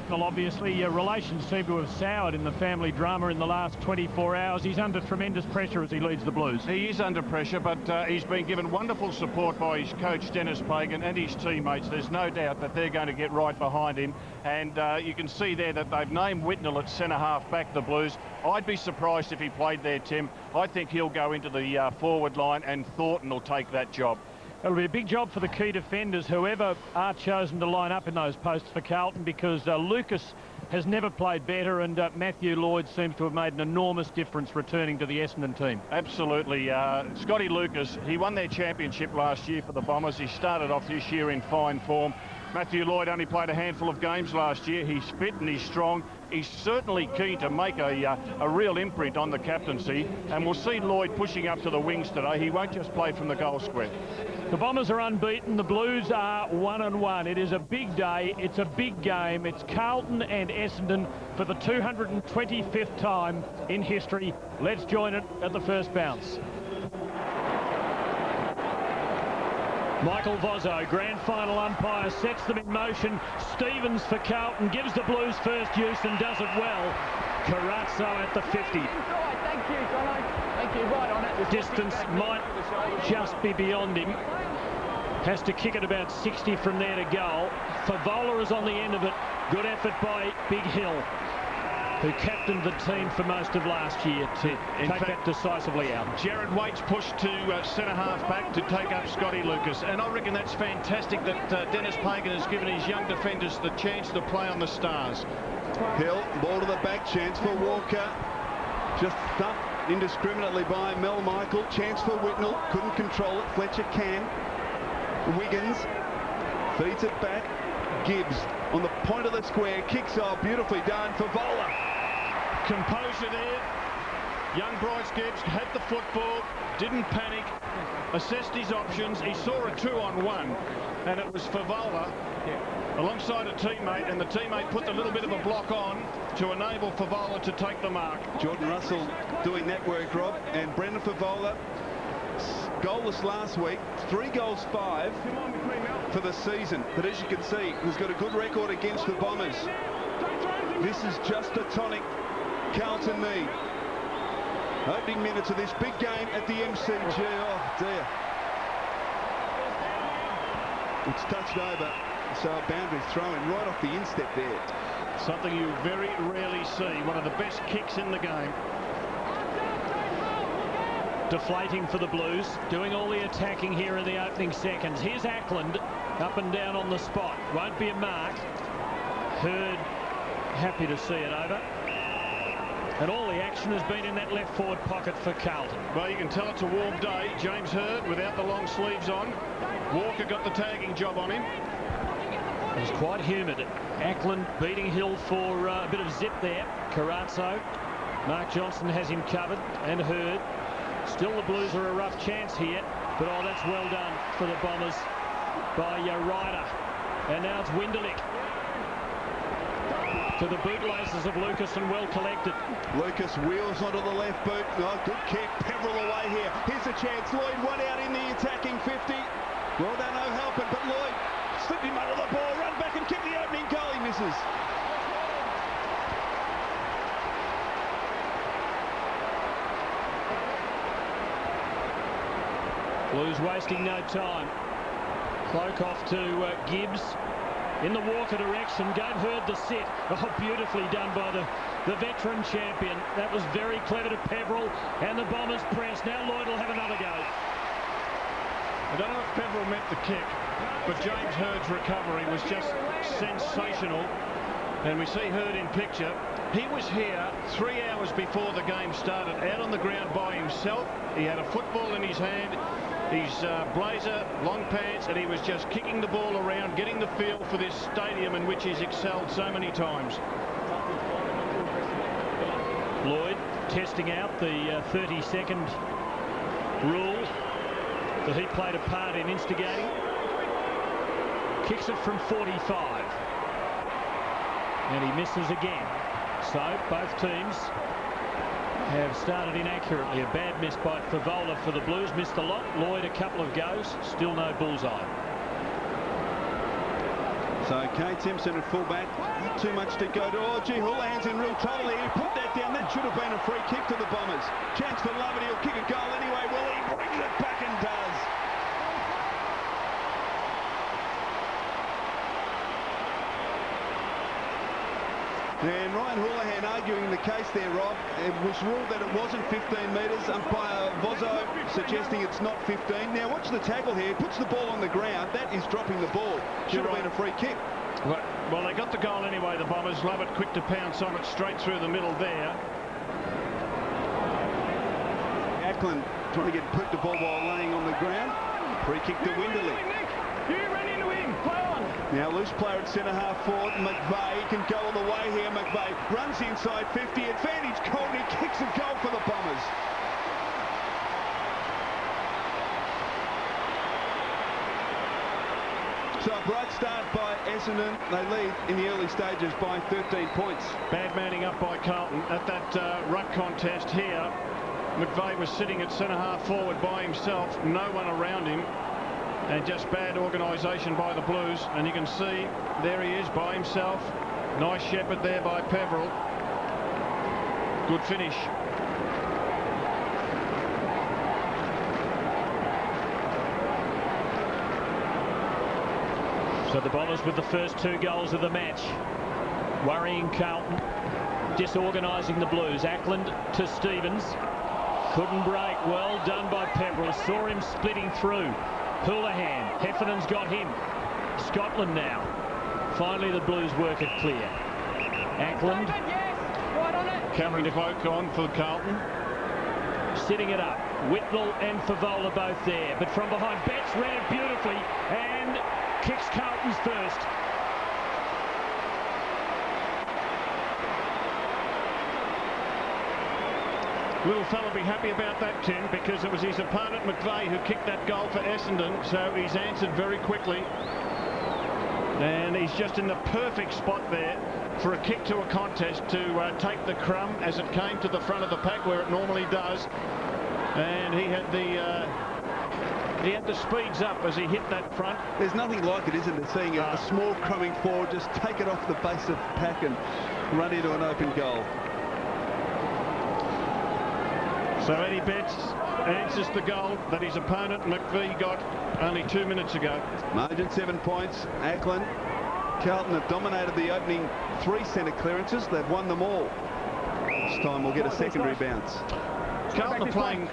Whitnell, obviously. Relations seem to have soured in the family drama in the last 24 hours. He's under tremendous pressure as he leads the Blues. He is under pressure, but he's been given wonderful support by his coach, Dennis Pagan, and his teammates. There's no doubt that they're going to get right behind him. And you can see there that they've named Whitnell at centre-half back, the Blues. I'd be surprised if he played there, Tim. I think he'll go into the forward line, and Thornton will take that job. It'll be a big job for the key defenders, whoever are chosen to line up in those posts for Carlton, because Lucas has never played better, and Matthew Lloyd seems to have made an enormous difference returning to the Essendon team. Absolutely. Scotty Lucas, he won their championship last year for the Bombers. He started off this year in fine form. Matthew Lloyd only played a handful of games last year. He's fit and he's strong. He's certainly keen to make a real imprint on the captaincy, and we'll see Lloyd pushing up to the wings today. He won't just play from the goal square. The Bombers are unbeaten. The Blues are 1-1. It is a big day. It's a big game. It's Carlton and Essendon for the 225th time in history. Let's join it at the first bounce. Michael Vozzo, grand final umpire, sets them in motion. Stevens for Carlton gives the Blues first use and does it well. Carazzo at the 50. Thank you, Jono. Thank you. Right on it. Distance might just be beyond him. Has to kick it about 60 from there to goal. Favola is on the end of it. Good effort by Big Hill, who captained the team for most of last year to take that decisively out. Jared Waite's pushed to centre-half back to take up Scotty Lucas, and I reckon that's fantastic that Dennis Pagan has given his young defenders the chance to play on the stars. Hill, ball to the back, chance for Walker. Just thumped indiscriminately by Mel Michael. Chance for Whitnell, couldn't control it. Fletcher can. Wiggins feeds it back. Gibbs on the point of the square, kicks off, beautifully done for Favola. Composure there. Young Bryce Gibbs had the football, didn't panic, assessed his options. He saw a 2-on-1, and it was Favola alongside a teammate, and the teammate put a little bit of a block on to enable Favola to take the mark. Jordan Russell doing that work, Rob, and Brendan Favola, goalless last week, 3 goals 5 for the season, but as you can see, he's got a good record against the Bombers. This is just a tonic Carlton need. Opening minutes of this big game at the MCG. Oh dear. It's touched over, so a boundary thrown right off the instep there. Something you very rarely see. One of the best kicks in the game. Deflating for the Blues, doing all the attacking here in the opening seconds. Here's Ackland, up and down on the spot. Won't be a mark. Hurd happy to see it over. And all the action has been in that left forward pocket for Carlton. Well, you can tell it's a warm day. James Hurd without the long sleeves on. Walker got the tagging job on him. It's quite humid. Ackland beating Hill for a bit of zip there. Carazzo. Mark Johnson has him covered, and Hurd. Still the Blues are a rough chance here, but oh, that's well done for the Bombers by Ryder. And now it's Winderlich to the bootlaces of Lucas, and well collected. Lucas wheels onto the left boot. Oh, good kick. Peverill away here. Here's a chance. Lloyd one out in the attacking 50. Well, they're no helping, but Lloyd slipped him under the ball, run back and kick the opening goal. He misses. Blues wasting no time. Cloak off to Gibbs in the Walker direction. Gave Hurd the sit. Oh, beautifully done by the veteran champion. That was very clever to Peverill, and the Bombers press. Now Lloyd will have another go. I don't know if Peverill meant the kick, but James Hurd's recovery was just sensational. And we see Hurd in picture. He was here 3 hours before the game started, out on the ground by himself. He had a football in his hand, his blazer, long pants, and he was just kicking the ball around, getting the feel for this stadium in which he's excelled so many times. Lloyd testing out the 30-second rule that he played a part in instigating. Kicks it from 45. And he misses again. So both teams have started inaccurately. A bad miss by Favola for the Blues. Missed a lot. Lloyd a couple of goes. Still no bullseye. So Kate Simpson at fullback, not too much to go to. Oh, gee, Houlihan's in real trouble here. He put that down. That should have been a free kick to the Bombers. Chance for Lovett. He'll kick a goal anyway. Will he? Brings it back and does. And Ryan Houlihan arguing the case there, Rob. It was ruled that it wasn't 15 metres. Umpire Vozzo suggesting it's not 15. Now watch the tackle here. He puts the ball on the ground. That is dropping the ball. Should have been a free kick. Well, they got the goal anyway, the Bombers. Lovett quick to pounce on it straight through the middle there. Ackland trying to get the ball while laying on the ground. Free kick to Winderley. You run into him. Play on. Now loose player at centre half forward. McVeigh can go all the way here. McVeigh runs inside 50. Advantage Carlton. He kicks a goal for the Bombers. So a bright start by Essendon. They lead in the early stages by 13 points. Bad manning up by Carlton at that ruck contest here. McVeigh was sitting at centre half forward by himself, no one around him, and just bad organisation by the Blues. And you can see there he is by himself. Nice shepherd there by Peveril. Good finish. So the Bombers with the first 2 goals of the match, worrying Carlton, disorganising the Blues. Ackland to Stevens. Couldn't break. Well done by Peveril. Saw him splitting through. Houlihan. Heffernan's got him. Scotland now. Finally the Blues work it clear. Ackland. Cameron DeVoke on for Carlton. Sitting it up. Whitnell and Favola both there. But from behind, Betts ran it beautifully and kicks Carlton's first. Little fella be happy about that, Tim, because it was his opponent McVeigh who kicked that goal for Essendon, so he's answered very quickly. And he's just in the perfect spot there for a kick to a contest to take the crumb as it came to the front of the pack where it normally does. And he had the speeds up as he hit that front. There's nothing like it, isn't it, seeing a small coming forward just take it off the base of the pack and run into an open goal. So Eddie Betts answers the goal that his opponent McVeigh got only 2 minutes ago. Margin 7 points. Ackland. Carlton have dominated the opening 3 centre clearances. They've won them all. This time we'll get a secondary bounce. Carlton are playing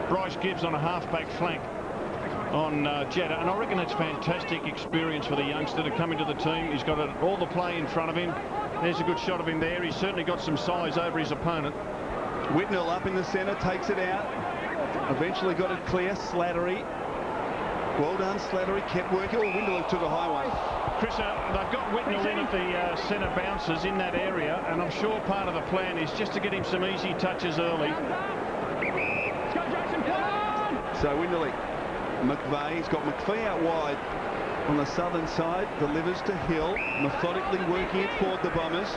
Bryce Gibbs on a half-back flank on Jetta, and I reckon that's fantastic experience for the youngster to come into the team. He's got all the play in front of him. There's a good shot of him there. He's certainly got some size over his opponent. Whitnell up in the centre, takes it out. Eventually got it clear. Slattery. Well done, Slattery. Kept working. Oh, Winderley took a highway. Chris, they've got Whitnell in at the centre bouncers in that area, and I'm sure part of the plan is just to get him some easy touches early. So Winderley. McVeigh, he's got McPhee out wide on the southern side, delivers to Hill, methodically working it forward the Bombers.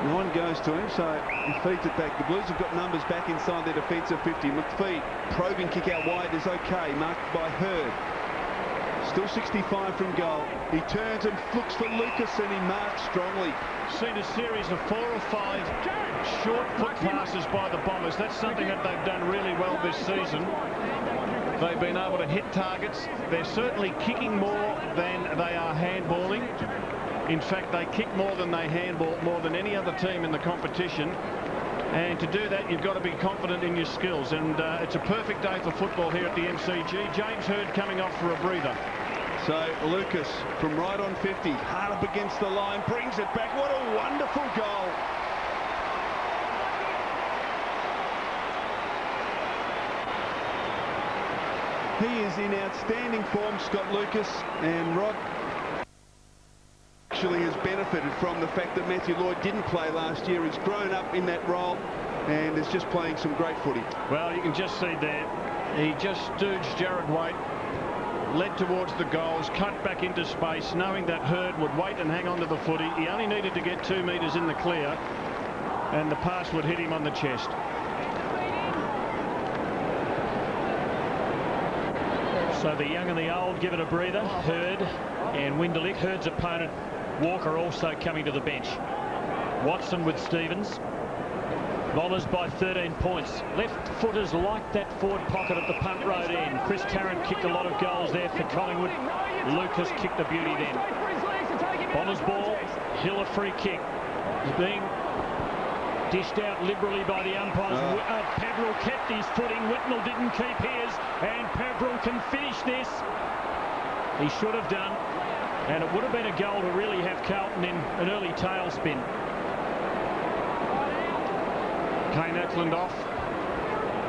No one goes to him, so he feeds it back. The Blues have got numbers back inside their defensive 50. McPhee, probing kick out wide is okay, marked by Hurd. Still 65 from goal. He turns and looks for Lucas and he marks strongly. Seen a series of 4 or 5 short foot passes by the Bombers. That's something that they've done really well this season. They've been able to hit targets. They're certainly kicking more than they are handballing. In fact, they kick more than they handball, more than any other team in the competition. And to do that, you've got to be confident in your skills. And it's a perfect day for football here at the MCG. James Hurd coming off for a breather. So Lucas from right on 50, hard up against the line, brings it back. What a wonderful goal. He is in outstanding form, Scott Lucas, and Rod actually has benefited from the fact that Matthew Lloyd didn't play last year. He's grown up in that role and is just playing some great footy. Well, you can just see there, he just stooged Jared Waite, led towards the goals, cut back into space, knowing that Hurd would wait and hang on to the footy. He only needed to get 2 metres in the clear, and the pass would hit him on the chest. So the young and the old give it a breather. Hurd and Winderlick. Hurd's opponent, Walker, also coming to the bench. Watson with Stevens. Bombers by 13 points. Left footers like that forward pocket at the punt road end. Chris Tarrant kicked a lot of goals there for Collingwood. Lucas kicked a beauty then. Bombers ball. Hill a free kick. Is being dished out liberally by the umpires. Peverill kept his footing. Whitnell didn't keep his. And Peverill can finish this. He should have done. And it would have been a goal to really have Carlton in an early tailspin. Kane Ackland off.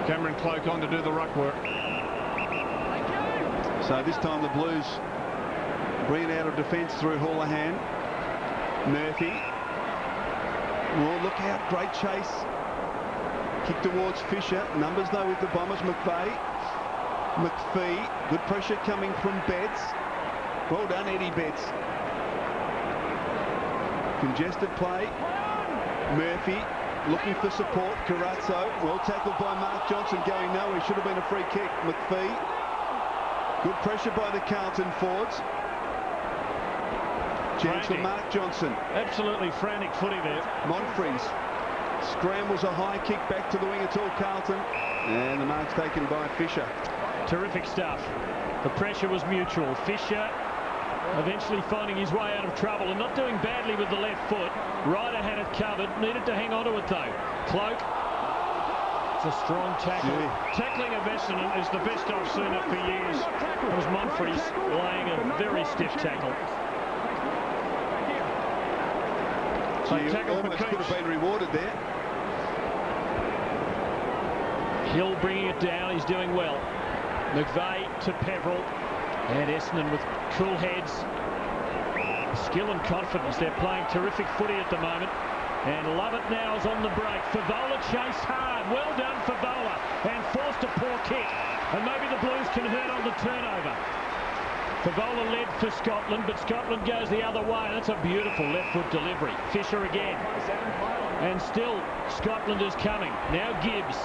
Cameron Cloak on to do the ruck work. So this time the Blues bring it out of defence through Houlihan. Murphy. Oh, look out. Great chase. Kick towards Fisher. Numbers though with the Bombers. McPhee. Good pressure coming from Betts. Well done, Eddie Betts. Congested play. Murphy looking for support. Carazzo. Well tackled by Mark Johnson, going nowhere. Should have been a free kick. McPhee. Good pressure by the Carlton forwards. Chance for Mark Johnson. Absolutely frantic footy there. Monfries scrambles a high kick back to the wing. It's all Carlton. And the mark's taken by Fisher. Terrific stuff. The pressure was mutual. Fisher eventually finding his way out of trouble and not doing badly with the left foot. Ryder had it covered. Needed to hang on to it though. Cloak. It's a strong tackle. Tackling of Essendon is the best I've seen it for years. It was Monfries laying a very stiff tackle. Almost could have been rewarded there. Hill bringing it down. He's doing well. McVeigh to Peverill. And Essendon with cool heads. Skill and confidence. They're playing terrific footy at the moment. And Lovett now is on the break. Favola chased hard. Well done, Favola. And forced a poor kick. And maybe the Blues can hurt on the turnover. Favola led for Scotland, but Scotland goes the other way. That's a beautiful left foot delivery. Fisher again. And still Scotland is coming. Now Gibbs.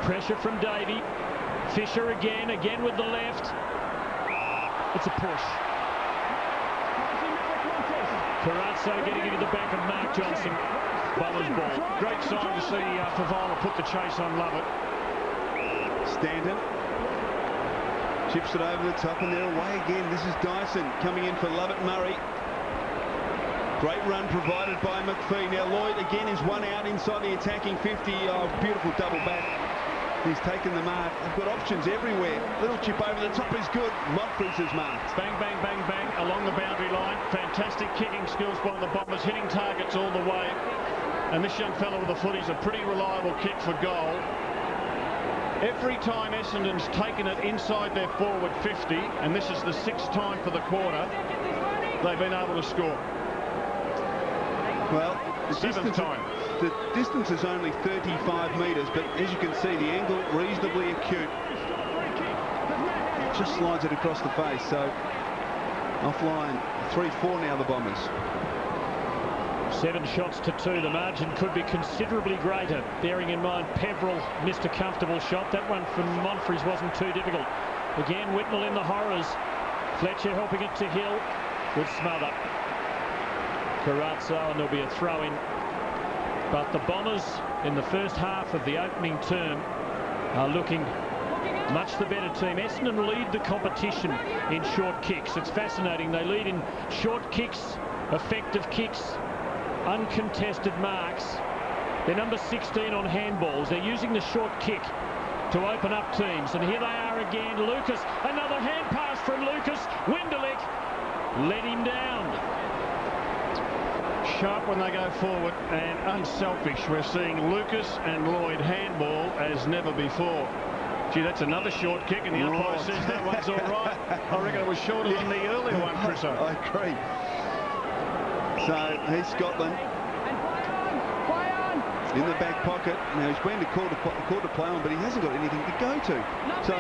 Pressure from Davey. Fisher again with the left. It's a push. Carazzo getting into the back of Mark Johnson. Bombers ball. Great sign to see Favola put the chase on Lovett. Stanton chips it over the top and they're away again. This is Dyson coming in for Lovett Murray. Great run provided by McPhee. Now Lloyd again is one out inside the attacking 50. Oh, beautiful double back. He's taken the mark. They've got options everywhere. Little chip over the top is good. Monfries is marked. Bang, bang, bang, bang along the boundary line. Fantastic kicking skills by the Bombers, hitting targets all the way. And this young fellow with the footy's a pretty reliable kick for goal. Every time Essendon's taken it inside their forward 50, and this is the 6th time for the quarter, they've been able to score. Well, the the distance is only 35 metres, but as you can see, the angle reasonably acute. Just slides it across the face, so offline 3-4 now the Bombers. 7 shots to 2. The margin could be considerably greater, bearing in mind Peverill missed a comfortable shot. That one from Monfries wasn't too difficult. Again, Whitnell in the horrors. Fletcher helping it to Hill. Good smother. Carazzo, and there'll be a throw-in. But the Bombers, in the first half of the opening term, are looking much the better team. Essendon lead the competition in short kicks. It's fascinating. They lead in short kicks, effective kicks, uncontested marks. They're number 16 on handballs. They're using the short kick to open up teams. And here they are again. Lucas, another hand pass from Lucas. Winderlick let him down. Sharp when they go forward and unselfish. We're seeing Lucas and Lloyd handball as never before. Gee, that's another short kick, and the umpire says that one's all right. I reckon it was shorter than the earlier one, Chris. I agree. So here's Scotland in the back pocket. Now he's been to call to play on, but he hasn't got anything to go to. So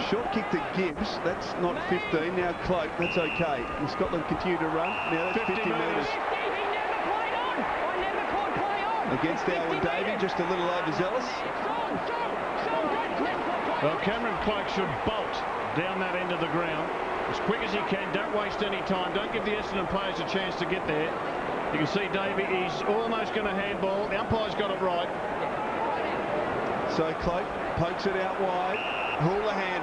short kick to Gibbs. That's not 15. Now Cloak. That's okay. And Scotland continue to run. Now that's 50 metres. Against Alwyn Davey, just a little overzealous. Well, Cameron Cloak should bolt down that end of the ground as quick as he can. Don't waste any time. Don't give the Essendon players a chance to get there. You can see Davey, he's almost going to handball. The umpire's got it right. So Cloak pokes it out wide. Houlihan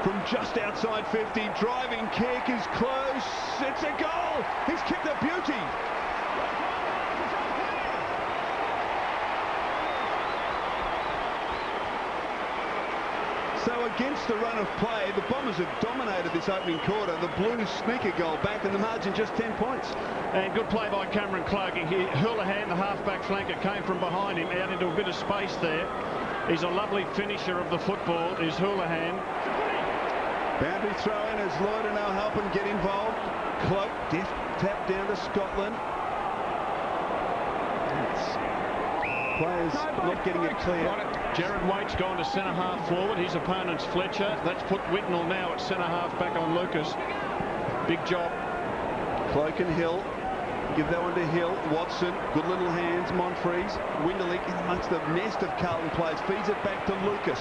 from just outside 50. Driving kick is close. It's a goal. He's kicked a beauty. So against the run of play, the Bombers have dominated this opening quarter. The Blues sneak a goal back and the margin just 10 points. And good play by Cameron Cloak. Houlihan, the half-back flanker, came from behind him out into a bit of space there. He's a lovely finisher of the football, is Houlihan. Boundary throw in as Lloyd and O'Halpin get involved. Cloak deft tap down to Scotland. Players not getting it clear. Jared Waite's gone to centre-half forward. His opponent's Fletcher. That's put Whitnell now at centre-half back on Lucas. Big job. Cloak and Hill. Give that one to Hill. Watson. Good little hands. Monfries. Winderlich in amongst the nest of Carlton players. Feeds it back to Lucas.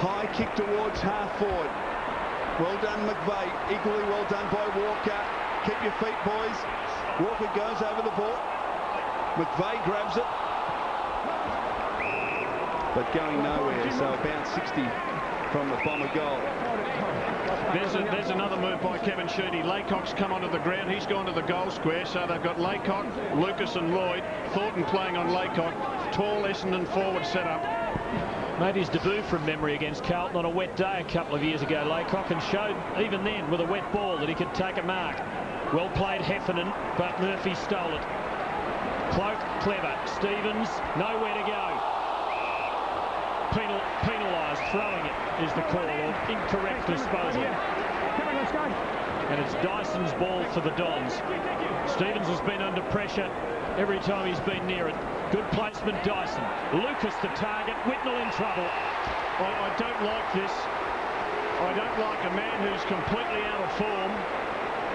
High kick towards half forward. Well done, McVeigh. Equally well done by Walker. Keep your feet, boys. Walker goes over the ball. McVeigh grabs it. But going nowhere, so about 60 from the Bomber goal. There's another move by Kevin Sheedy. Laycock's come onto the ground. He's gone to the goal square, so they've got Laycock, Lucas and Lloyd. Thornton playing on Laycock. Tall Essendon forward setup. Made his debut from memory against Carlton on a wet day a couple of years ago, Laycock, and showed even then with a wet ball that he could take a mark. Well played Heffernan, but Murphy stole it. Cloak, clever. Stevens, nowhere to go. Penalised, throwing it is the call, or incorrect disposal. And it's Dyson's ball for the Dons. Stevens has been under pressure every time he's been near it. Good placement, Dyson. Lucas the target, Whitnell in trouble. I don't like this. I don't like a man who's completely out of form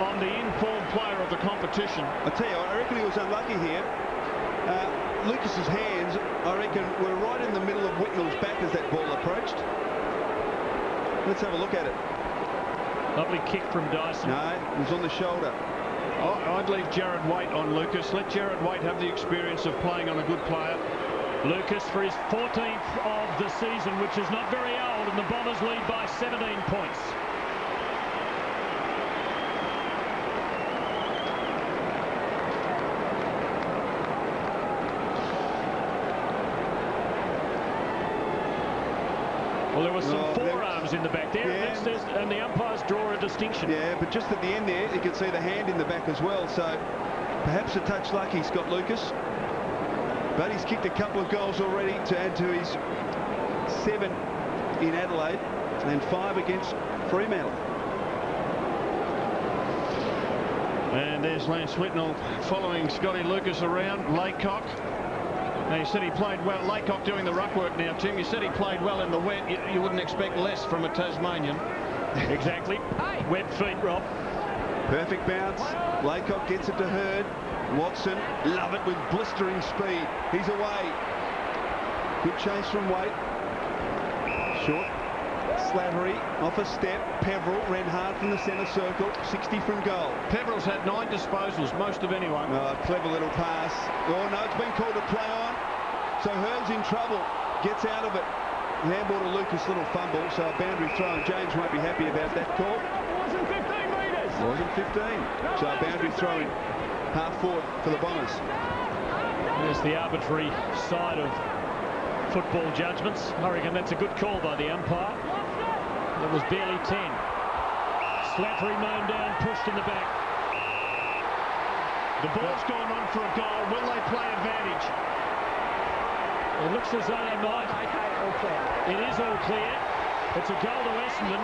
on the informed player of the competition. I tell you, I reckon he was unlucky here. Lucas's hands, I reckon, were right in the middle of Whitnell's back as that ball approached. Let's have a look at it. Lovely kick from Dyson. No, it was on the shoulder. I'd leave Jared Waite on Lucas. Let Jared Waite have the experience of playing on a good player. Lucas for his 14th of the season, which is not very old, and the Bombers lead by 17 points. Well, there was some forearms in the back there, yeah. And the umpires draw a distinction. Yeah, but just at the end there, you can see the hand in the back as well, so perhaps a touch lucky, Scott Lucas. But he's kicked a couple of goals already to add to his 7 in Adelaide and 5 against Fremantle. And there's Lance Whitnell following Scotty Lucas around. Laycock. Now, you said he played well. Laycock doing the ruck work now, Tim. You said he played well in the wet. You wouldn't expect less from a Tasmanian. Exactly. Wet feet, Rob. Perfect bounce. Laycock gets it to Hurd. Watson, love it with blistering speed. He's away. Good chase from Waite. Short. Slattery off a step. Peveril ran hard from the centre circle. 60 from goal. Peveril's had 9 disposals, most of anyone. Oh, clever little pass. Oh no, it's been called a play on. So Hurd's in trouble. Gets out of it. Handball to Lucas, little fumble. So a boundary throw, and James won't be happy about that call. Wasn't 15 metres. Wasn't 15. So a boundary throw in half forward for the Bombers. There's the arbitrary side of football judgments. I reckon that's a good call by the umpire. It was barely 10. Slattery mown down, pushed in the back. The ball's gone on for a goal. Will they play advantage? It looks as though they might. It is all clear. It's a goal to Essendon.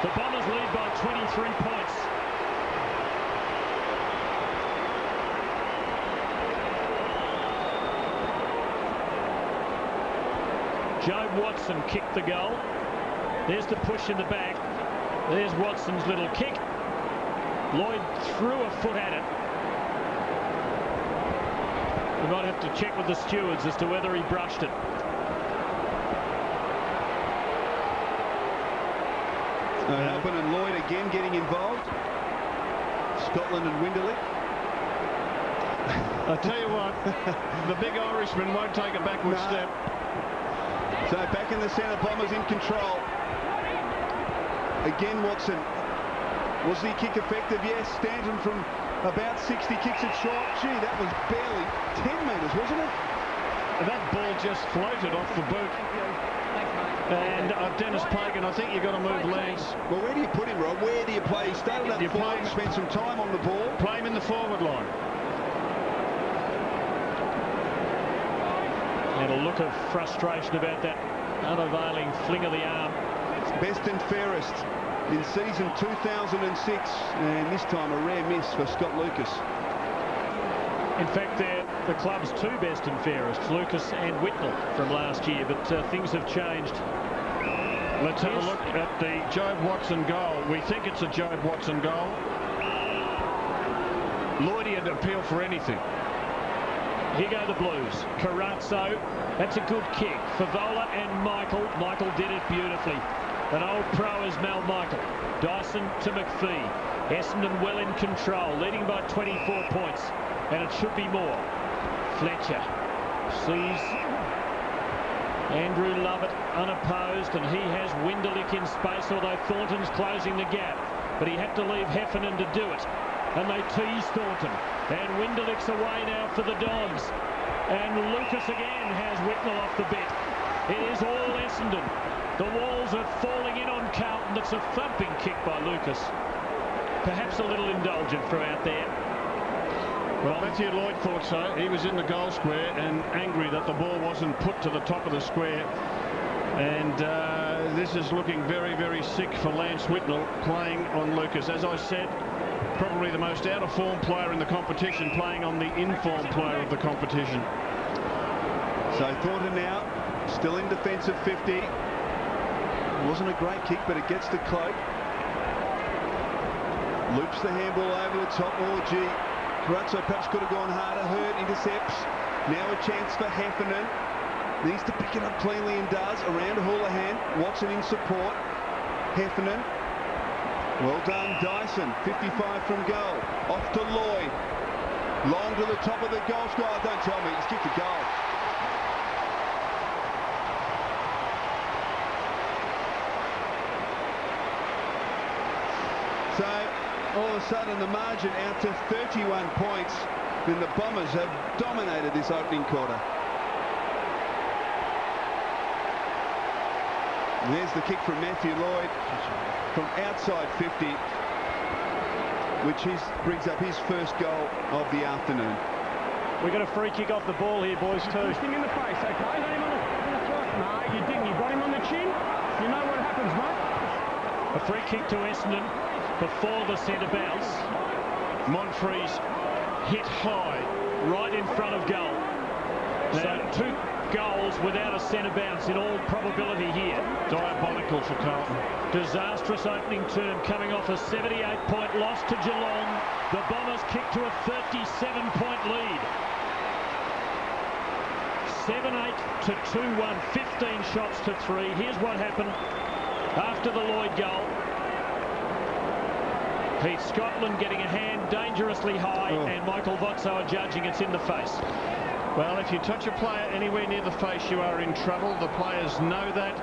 The Bombers lead by 23 points. Joe Watson kicked the goal. There's the push in the back. There's Watson's little kick. Lloyd threw a foot at it. We might have to check with the stewards as to whether he brushed it. Halpin and Lloyd again getting involved. Scotland and Winderlick. I tell you what, the big Irishman won't take a backward step. So back in the centre, Bombers in control. Again, Watson. Was the kick effective? Yes. Stanton from about 60 kicks it short. Gee, that was barely 10 metres, wasn't it? That ball just floated off the boot. And Dennis Pagan, I think you've got to move Lance. Well, where do you put him, Rob? Where do you play? He started up forward, spent some time on the ball. Play him in the forward line. And a look of frustration about that unavailing fling of the arm. Best and fairest in season 2006, and this time a rare miss for Scott Lucas. In fact, they're the club's two best and fairest, Lucas and Whitnell from last year, but things have changed. Let's have a look at the Jobe Watson goal. We think it's a Jobe Watson goal. Lloydie had appeal for anything. Here go the Blues. Carazzo, that's a good kick. Favola and Michael. Michael did it beautifully. An old pro is Mal Michael. Dyson to McPhee. Essendon well in control, leading by 24 points. And it should be more. Fletcher sees Andrew Lovett unopposed, and he has Winderlick in space, although Thornton's closing the gap. But he had to leave Heffernan to do it. And they tease Thornton. And Winderlick's away now for the Dogs. And Lucas again has Whitnell off the bit. It is all Essendon. The walls are falling in on Carlton. That's a thumping kick by Lucas. Perhaps a little indulgent from out there. Well, Matthew Lloyd thought so. He was in the goal square and angry that the ball wasn't put to the top of the square. And this is looking very, very sick for Lance Whitnell playing on Lucas. As I said, probably the most out-of-form player in the competition, playing on the in-form player of the competition. So Thornton now, still in defensive 50. It wasn't a great kick, but it gets to Cloak. Loops the handball over the top. Oh, gee. Carazzo perhaps could have gone harder. Hurd intercepts. Now a chance for Heffernan. Needs to pick it up cleanly and does. Around Houlihan. Watson in support. Heffernan. Well done, Dyson. 55 from goal. Off to Lloyd. Long to the top of the goal score. Don't tell me, he's kicked a goal. So, all of a sudden, the margin out to 31 points. Then the Bombers have dominated this opening quarter. And there's the kick from Matthew Lloyd from outside 50, which brings up his first goal of the afternoon. We got a free kick off the ball here, boys, too. Pushed him in the face, okay? Got him on the... No, you didn't. You got him on the chin. You know what happens, mate. A free kick to Essendon before the centre bounce. Monfries hit high right in front of goal. So 2 goals without a centre bounce in all probability here. Diabolical for Carlton. Disastrous opening term coming off a 78-point loss to Geelong. The Bombers kick to a 37-point lead. 7-8 to 2-1, 15 shots to 3. Here's what happened after the Lloyd goal. Pete Scotland getting a hand dangerously high, and Michael Votso judging it's in the face. Well, if you touch a player anywhere near the face, you are in trouble. The players know that.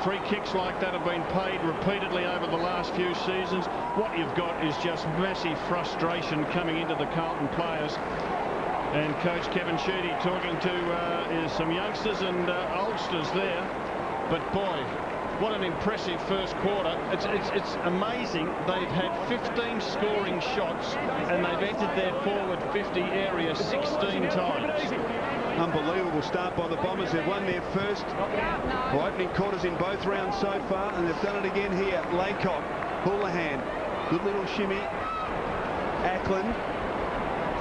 Free kicks like that have been paid repeatedly over the last few seasons. What you've got is just massive frustration coming into the Carlton players. And Coach Kevin Sheedy talking to some youngsters and oldsters there. But boy, what an impressive first quarter. It's amazing. They've had 15 scoring shots and they've entered their forward 50 area 16 times. Unbelievable start by the Bombers. They've won their first opening quarters in both rounds so far, and they've done it again here. Laycock, Houlihan, good little shimmy. Ackland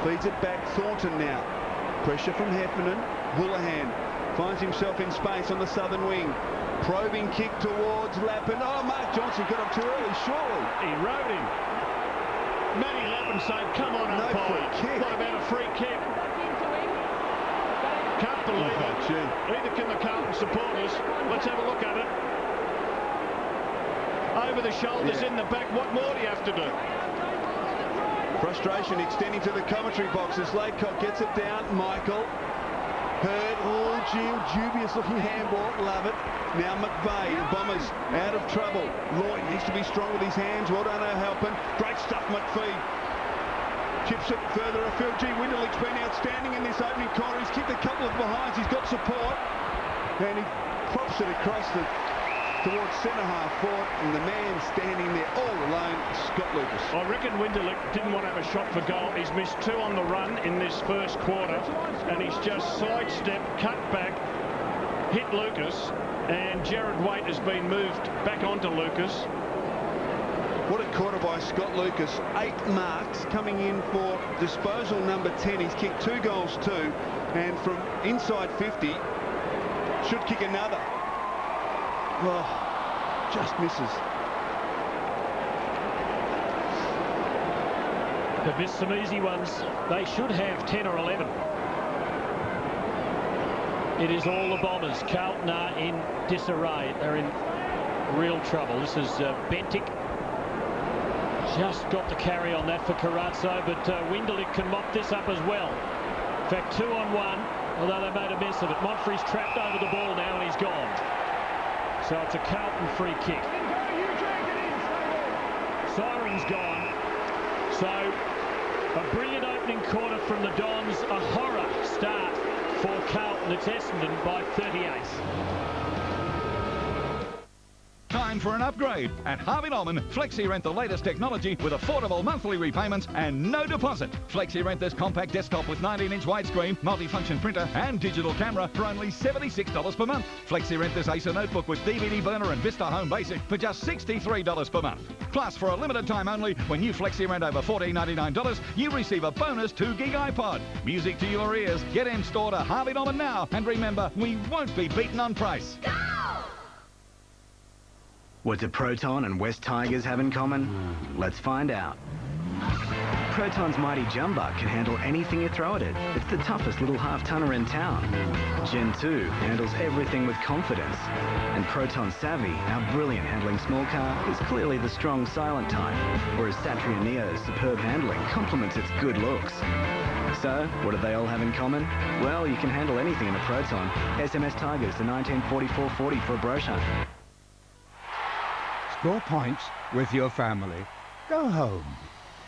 feeds it back. Thornton now. Pressure from Heffernan. Houlihan finds himself in space on the southern wing. Probing kick towards Lappin. Oh, Mark Johnson got up too early, surely. He rode him. Matty Lappin saying, come on, no umpire. Free kick. What about a free kick? Can't believe it. Gee. Neither can the Carlton supporters. Let's have a look at it. over the shoulders in the back. What more do you have to do? Frustration extending to the commentary box as Laycock gets it down. Michael. Hurd. Oh, dubious looking handball. Love it. Now McVeigh. Bombers out of trouble. Lloyd needs to be strong with his hands. Well done, O'Halpin. Great stuff, McPhee. Chips it further afield. Gee, Winderlick's been outstanding in this opening corner. He's kicked a couple of behinds. He's got support. And he props it across towards centre-half forward, and the man standing there all alone, Scott Lucas. I reckon Winderlick didn't want to have a shot for goal. He's missed 2 on the run in this first quarter, and he's just sidestepped, cut back, hit Lucas, and Jared Waite has been moved back onto Lucas. What a quarter by Scott Lucas. 8 marks coming in for disposal number 10. He's kicked 2 goals too, and from inside 50, should kick another. Oh, just misses. They've missed some easy ones. They should have 10 or 11. It is all the Bombers. Carlton are in disarray. They're in real trouble. This is Bentic. Just got the carry on that for Carazzo, but Winderlick can mop this up as well. In fact, 2 on 1, although they made a mess of it. Montfrey's trapped over the ball now, and he's gone. So it's a Carlton free kick. Siren's gone. So a brilliant opening quarter from the Dons. A horror start for Carlton. It's Essendon by 38. Time for an upgrade. At Harvey Norman, Flexi Rent the latest technology with affordable monthly repayments and no deposit. Flexi Rent this compact desktop with 19-inch widescreen, multifunction printer and digital camera for only $76 per month. Flexi Rent this Acer notebook with DVD burner and Vista Home Basic for just $63 per month. Plus, for a limited time only, when you Flexi Rent over $14.99, you receive a bonus 2-gig iPod. Music to your ears. Get in store to Harvey Norman now. And remember, we won't be beaten on price. What do Proton and West Tigers have in common? Let's find out. Proton's mighty jumbo can handle anything you throw at it. It's the toughest little half-tonner in town. Gen 2 handles everything with confidence. And Proton Savvy, our brilliant handling small car, is clearly the strong silent type, whereas Satria Neo's superb handling complements its good looks. So, what do they all have in common? Well, you can handle anything in a Proton. SMS Tigers to 194440 for a brochure. Score points with your family. Go home.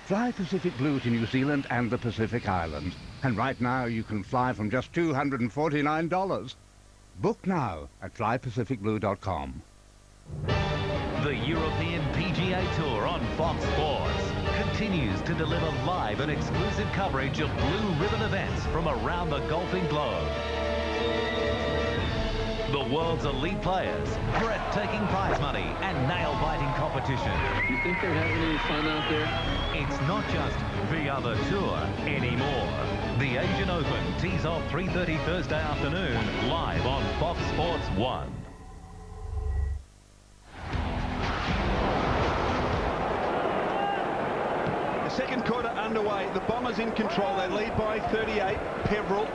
Fly Pacific Blue to New Zealand and the Pacific Islands. And right now you can fly from just $249. Book now at flypacificblue.com. The European PGA Tour on Fox Sports continues to deliver live and exclusive coverage of blue ribbon events from around the golfing globe. The world's elite players, breathtaking prize money, and nail-biting competition. You think they're having any fun out there? It's not just the other tour anymore. The Asian Open tees off 3:30 Thursday afternoon, live on Fox Sports 1. The second quarter underway. The Bombers in control. They lead by 38. Peverill,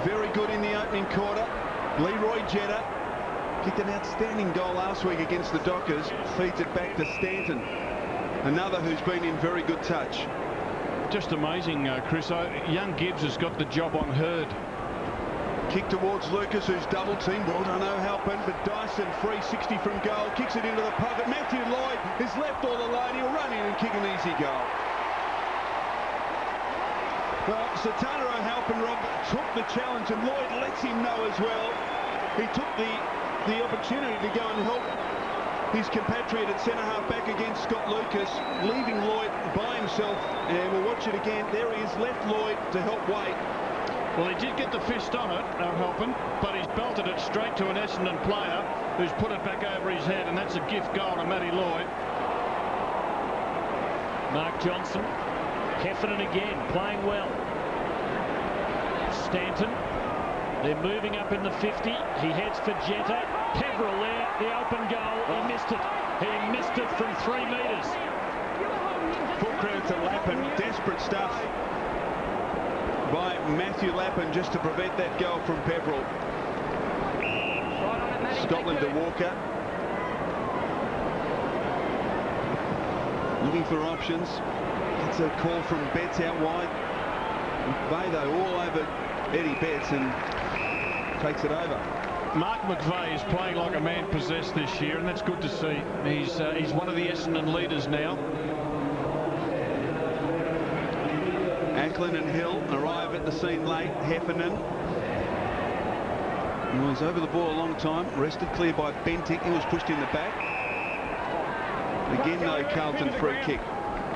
very good in the opening quarter. Leroy Jetta kicked an outstanding goal last week against the Dockers. Feeds it back to Stanton. Another who's been in very good touch. Just amazing, Chris. Young Gibbs has got the job on Hurd. Kick towards Lucas, who's double teamed. Well done, O'Halpin, but Dyson free 60 from goal. Kicks it into the pocket. Matthew Lloyd is left all alone. He'll run in and kick an easy goal. Well, Satana O'Halpin, Rob, took the challenge, and Lloyd lets him know as well. He took the opportunity to go and help his compatriot at centre-half back against Scott Lucas, leaving Lloyd by himself. And we'll watch it again. There he is, left Lloyd to help Waite. Well, he did get the fist on it, O'Halpin, but he's belted it straight to an Essendon player who's put it back over his head, and that's a gift goal to Matty Lloyd. Mark Johnson. Heffernan again, playing well. Stanton. They're moving up in the 50. He heads for Jetta. Peverill there, the open goal. He missed it. He missed it from 3 metres. Full credit to Lappin. Desperate stuff by Matthew Lappin just to prevent that goal from Peverill. Scotland to Walker. looking for options. Gets a call from Betts out wide. McVeigh, though, all over Eddie Betts and takes it over. Mark McVeigh is playing like a man possessed this year, and that's good to see. He's one of the Essendon leaders now. Ackland and Hill arrive at the scene late. Heffernan. Well, he's over the ball a long time. Wrested clear by Bentic. He was pushed in the back. Again, no Carlton free kick.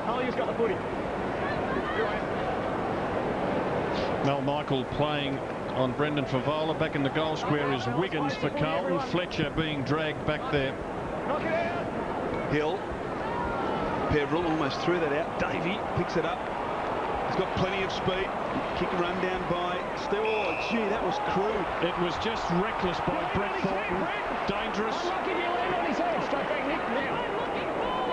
Holly's got the footy. Mel Michael playing on Brendan Favola. Back in the goal square is Wiggins for Carlton. Fletcher being dragged back there. Hill. Peveril almost threw that out. Davey picks it up. He's got plenty of speed. Kick run down by Steele. Oh, gee, that was crude. It was just reckless by Brett Thornton. Dangerous.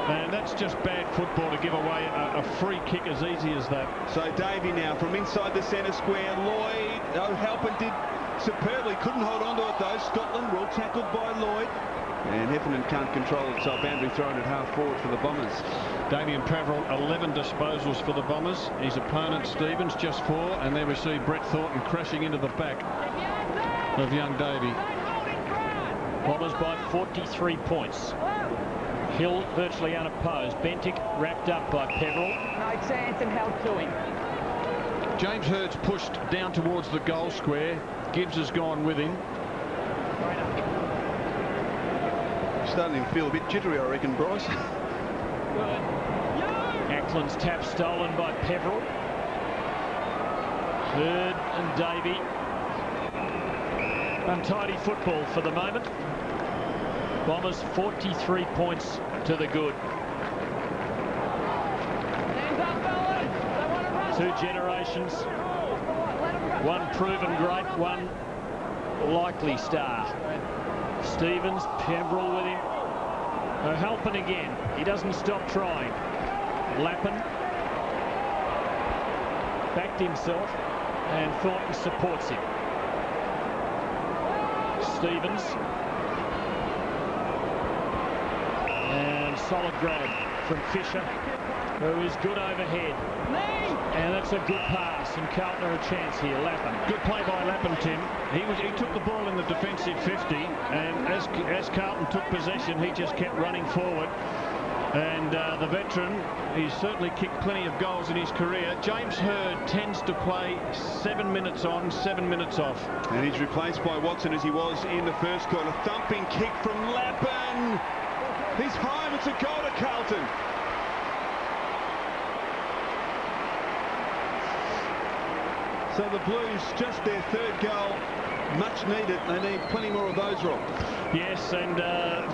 And that's just bad football to give away a free kick as easy as that. So Davey now from inside the centre square. Lloyd, Halpin did superbly. Couldn't hold on to it though. Scotland well tackled by Lloyd. And Heffernan can't control it, so boundary thrown at half forward for the Bombers. Damien Peveril, 11 disposals for the Bombers. His opponent, Stevens, just 4. And there we see Brett Thornton crashing into the back of young Davey. Bombers by 43 points. Hill virtually unopposed. Bentic wrapped up by Peveril. No chance and held to him. James Hurd's pushed down towards the goal square. Gibbs has gone with him. Starting to feel a bit jittery, I reckon, Bryce. Ackland's tap stolen by Peveril. Hurd and Davey. Untidy football for the moment. Bombers 43 points to the good. Two generations. One proven great, one likely star. Stevens, Peveril with him. Halpin again. He doesn't stop trying. Lappin backed himself and Thornton supports him. Stevens. And solid grab from Fisher, who is good overhead. And that's a good pass, and Carlton are a chance here. Lappin. Good play by Lappin, Tim. He took the ball in the defensive 50, and as Carlton took possession, he just kept running forward. And the veteran, he's certainly kicked plenty of goals in his career. James Hurd tends to play 7 minutes on, 7 minutes off. And he's replaced by Watson as he was in the first quarter. Thumping kick from Lappin. He's home. It's a goal to Carlton. So the Blues, just their third goal, much needed. They need plenty more of those, Rob. Yes, and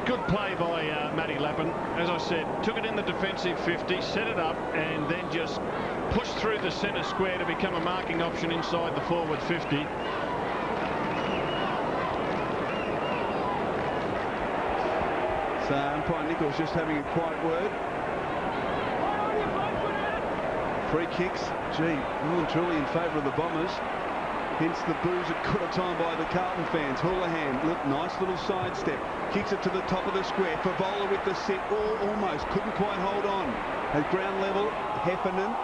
good play by Matty Lappin. As I said, took it in the defensive 50, set it up, and then just pushed through the centre square to become a marking option inside the forward 50. So umpire Nichols just having a quiet word. Free kicks, gee, well and truly in favour of the Bombers. Hence the boos at quarter time by the Carlton fans. Houlihan, nice little sidestep. Kicks it to the top of the square. Favola with the set. Almost. Couldn't quite hold on. At ground level, Heffernan.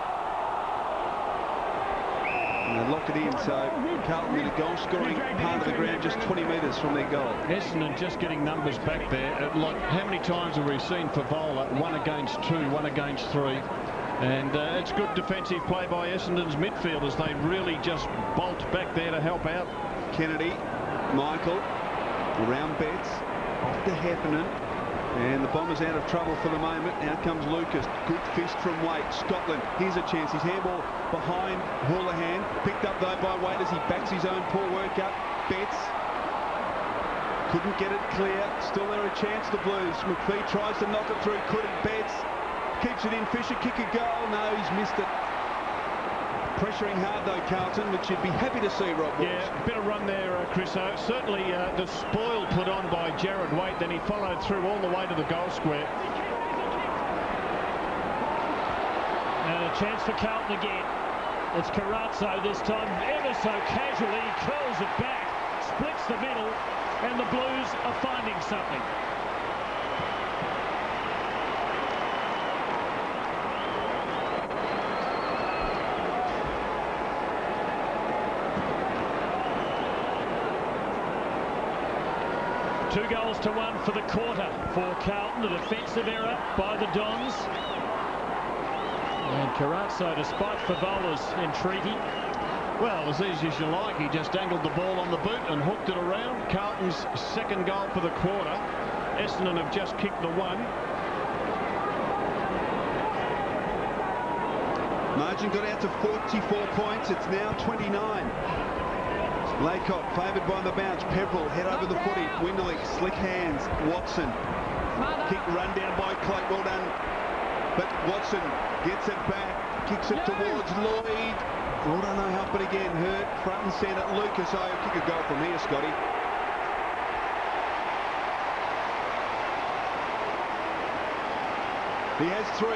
And they lock it in, so Carlton in a goal scoring part of the ground, just 20 metres from their goal. Essendon just getting numbers back there. Like, how many times have we seen Favola 1 against 2, 1 against 3? And it's good defensive play by Essendon's midfielders. They really just bolt back there to help out. Kennedy, Michael, around Betts, off to Heffernan. And the Bombers out of trouble for the moment. Out comes Lucas. Good fist from Waite. Scotland, here's a chance. His handball behind Houlihan. Picked up though by Waite as he backs his own poor work up. Betts couldn't get it clear. Still there a chance, the Blues. McPhee tries to knock it through. Couldn't. Betts keeps it in. Fisher kick a goal. No, he's missed it. Pressuring hard though, Carlton, which you'd be happy to see, Rob. Yeah, a bit of run there, Chris. Certainly the spoil put on by Jared Waite, then he followed through all the way to the goal square. And a chance for Carlton again. It's Carazzo this time, ever so casually, he curls it back, splits the middle, and the Blues are finding something. 2-1 for the quarter for Carlton. A defensive error by the Dons. And Carazzo, despite Favola's entreaty. Well, as easy as you like, he just angled the ball on the boot and hooked it around. Carlton's second goal for the quarter. Essendon have just kicked the one. Margin got out to 44 points. It's now 29. Laycock favoured by the bounce. Pepperell head over the footy. Winderlich, slick hands. Watson. Kick run down by Cloak. Well done. But Watson gets it back. Kicks it towards Lloyd. Well done, no help it again. Hurt front and centre. Lucas, kick a goal from here, Scotty. He has 3.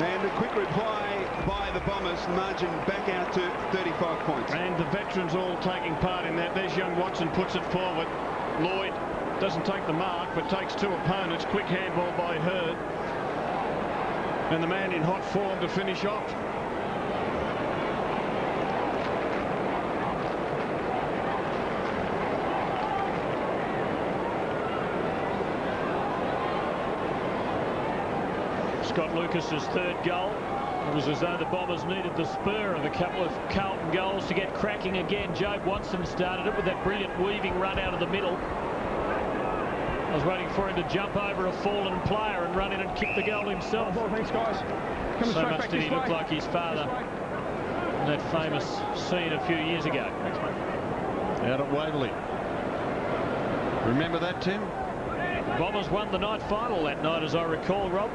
And a quick reply by the Bombers. Margin back out to 35 points. And the veterans all taking part in that. There's young Watson, puts it forward. Lloyd doesn't take the mark, but takes 2 opponents. Quick handball by Hurd. And the man in hot form to finish off. Scott Lucas's 3rd goal. It was as though the Bombers needed the spur of a couple of Carlton goals to get cracking again. Jobe Watson started it with that brilliant weaving run out of the middle. I was waiting for him to jump over a fallen player and run in and kick the goal himself. Thanks, guys. So much did he look like his father in that famous scene a few years ago. Thanks, mate. Out at Waverley. Remember that, Tim? Bombers won the night final that night, as I recall, Rob.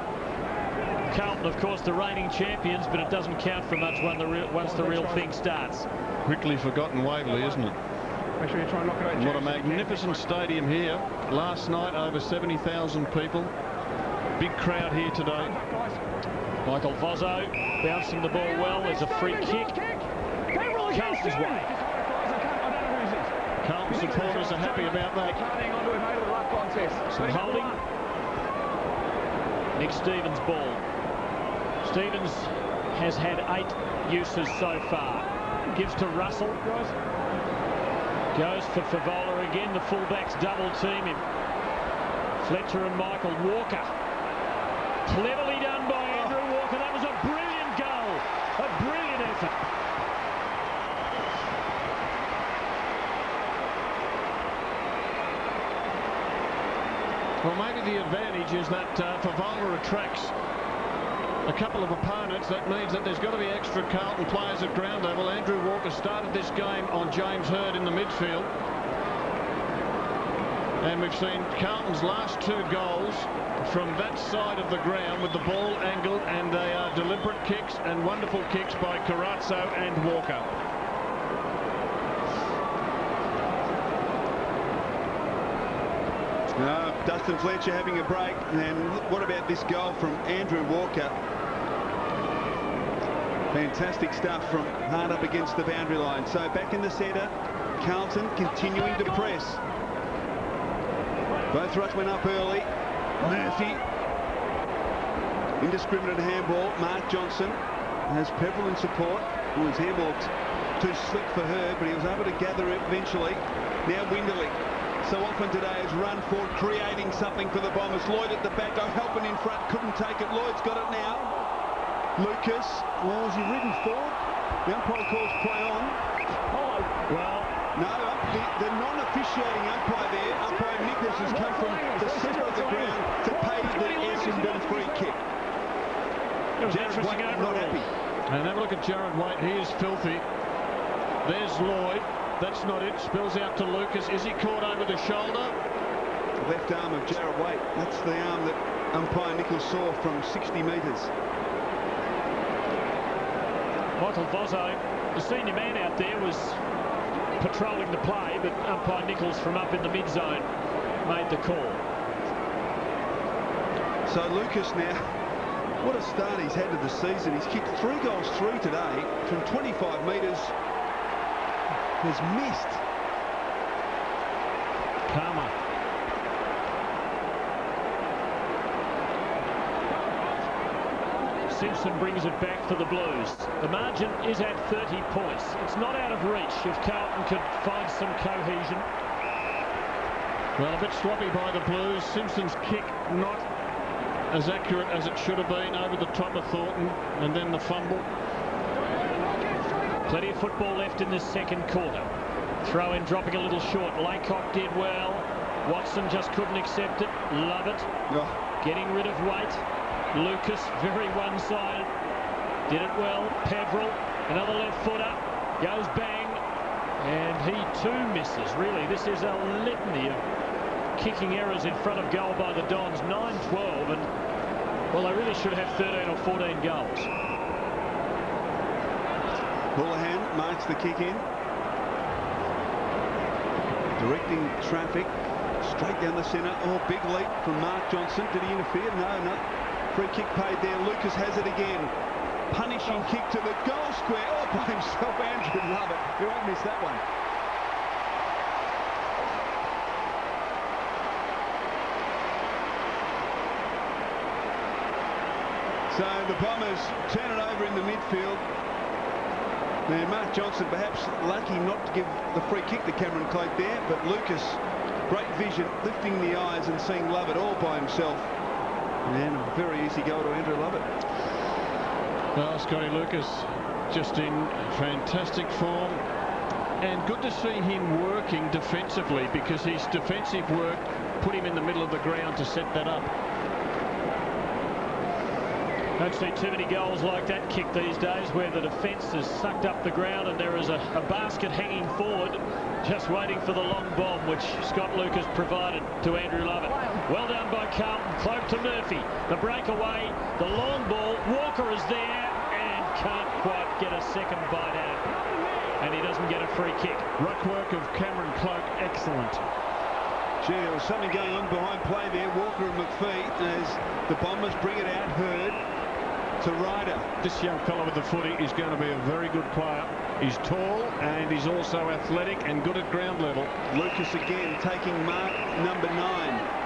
Carlton, of course, the reigning champions, but it doesn't count for much once the real thing starts. Quickly forgotten Waverley, isn't it? Make sure you try and knock it out. What a magnificent stadium here. Last night, over 70,000 people. Big crowd here today. Michael Vozzo bouncing the ball well. There's a free kick. Carlton's way. Carlton supporters are happy about that. Some holding. Nick Stevens' ball. Stevens has had 8 uses so far. Gives to Russell. Goes for Favola again. The fullbacks double team him. Fletcher and Michael Walker. Cleverly done by Andrew Walker. That was a brilliant goal. A brilliant effort. Well, maybe the advantage is that Favola attracts a couple of opponents. That means that there's got to be extra Carlton players at ground level. Andrew Walker started this game on James Hurd in the midfield. And we've seen Carlton's last 2 goals from that side of the ground with the ball angled, and they are deliberate kicks and wonderful kicks by Carazzo and Walker. Dustin Fletcher having a break. And what about this goal from Andrew Walker? Fantastic stuff from hard up against the boundary line. So back in the centre, Carlton continuing to press. Both rucks went up early. Murphy. Indiscriminate handball. Mark Johnson has Pepperell in support. His handball too slick for her, but he was able to gather it eventually. Now Winderlich. So often today has run forward, creating something for the Bombers. Lloyd at the back, O'Halpin in front, couldn't take it. Lloyd's got it now. Lucas, well, has he ridden forward? The umpire calls play on. Well, no, the non-officiating umpire there, umpire Nichols, has come from the centre of the ground to pay the Essendon free kick. Jared Waite not happy. And have a look at Jared Waite. He is filthy. There's Lloyd. That's not it. Spills out to Lucas. Is he caught over the shoulder? Left arm of Jared Waite. That's the arm that umpire Nichols saw from 60 metres. Michael Vozzo, the senior man out there, was patrolling the play, but umpire Nichols from up in the mid-zone made the call. So Lucas now, what a start he's had to the season. He's kicked 3 goals, 3 today from 25 metres. Has missed. Palmer. Simpson brings it back for the Blues. The margin is at 30 points. It's not out of reach if Carlton could find some cohesion. Well, a bit sloppy by the Blues. Simpson's kick not as accurate as it should have been over the top of Thornton, and then the fumble. Plenty of football left in this second quarter. Throw in dropping a little short. Laycock did well. Watson just couldn't accept it. Love it. Getting rid of weight. Lucas very one-sided. Did it well. Peveril, another left footer. Goes bang. And he too misses. Really, this is a litany of kicking errors in front of goal by the Dons. 9-12, and well, they really should have 13 or 14 goals. Houlihan marks the kick in. Directing traffic straight down the centre. Oh, big leap from Mark Johnson. Did he interfere? No. Free kick paid there. Lucas has it again. Punishing kick to the goal square. Oh, by himself, Andrew Lovett. He won't miss that one. So the Bombers turn it over in the midfield. Now, Mark Johnson perhaps lucky not to give the free kick to Cameron Clegg there, but Lucas, great vision, lifting the eyes and seeing Lovett all by himself. And a very easy goal to Andrew Lovett. Well, Scotty Lucas just in fantastic form, and good to see him working defensively, because his defensive work put him in the middle of the ground to set that up. Don't see too many goals like that kick these days, where the defence has sucked up the ground and there is a basket hanging forward, just waiting for the long bomb, which Scott Lucas provided to Andrew Lovett. Well done by Carlton. Cloak to Murphy. The breakaway, the long ball. Walker is there and can't quite get a second bite at it. And he doesn't get a free kick. Ruck work of Cameron Cloak, excellent. Gee, there was something going on behind play there. Walker and McPhee, as the Bombers bring it out. Hurd to Ryder. This young fellow with the footy is going to be a very good player. He's tall and he's also athletic and good at ground level. Lucas again taking mark number 9.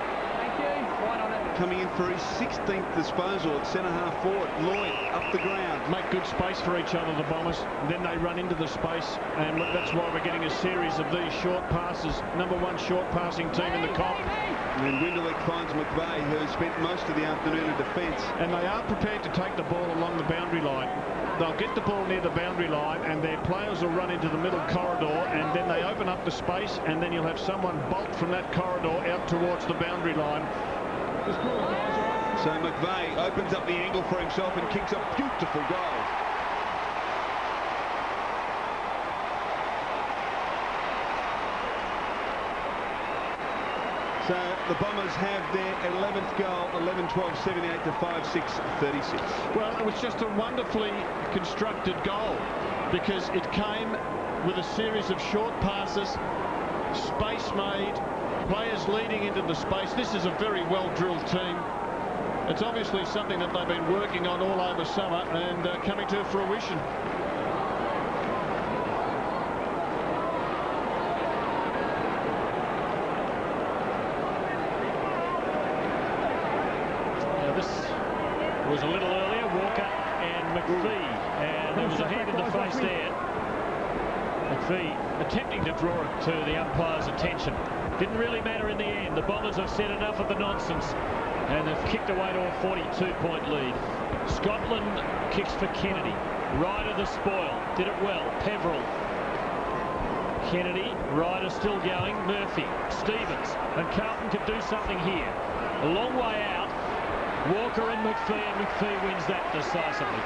Coming in for his 16th disposal at centre-half forward. Lloyd up the ground. Make good space for each other, the Bombers. Then they run into the space, and that's why we're getting a series of these short passes. Number 1 short passing team in the comp. And then Winderlick finds McVeigh, who has spent most of the afternoon in defence. And they are prepared to take the ball along the boundary line. They'll get the ball near the boundary line, and their players will run into the middle corridor, and then they open up the space, and then you'll have someone bolt from that corridor out towards the boundary line. So McVeigh opens up the angle for himself and kicks a beautiful goal. So the Bombers have their 11th goal, 11-12, 78 to 5-6, 36. Well, it was just a wonderfully constructed goal, because it came with a series of short passes, space made, players leading into the space. This is a very well-drilled team. It's obviously something that they've been working on all over summer and coming to fruition. Now this was a little earlier. Walker and McPhee, and there was a hand in the face there. McPhee attempting to draw it to the umpire's attention. Didn't really matter in the end. The Bombers have said enough of the nonsense, and they've kicked away to a 42-point lead. Scotland kicks for Kennedy. Ryder the spoil. Did it well. Peveril. Kennedy. Ryder still going. Murphy. Stevens. And Carlton could do something here. A long way out. Walker and McPhee wins that decisively.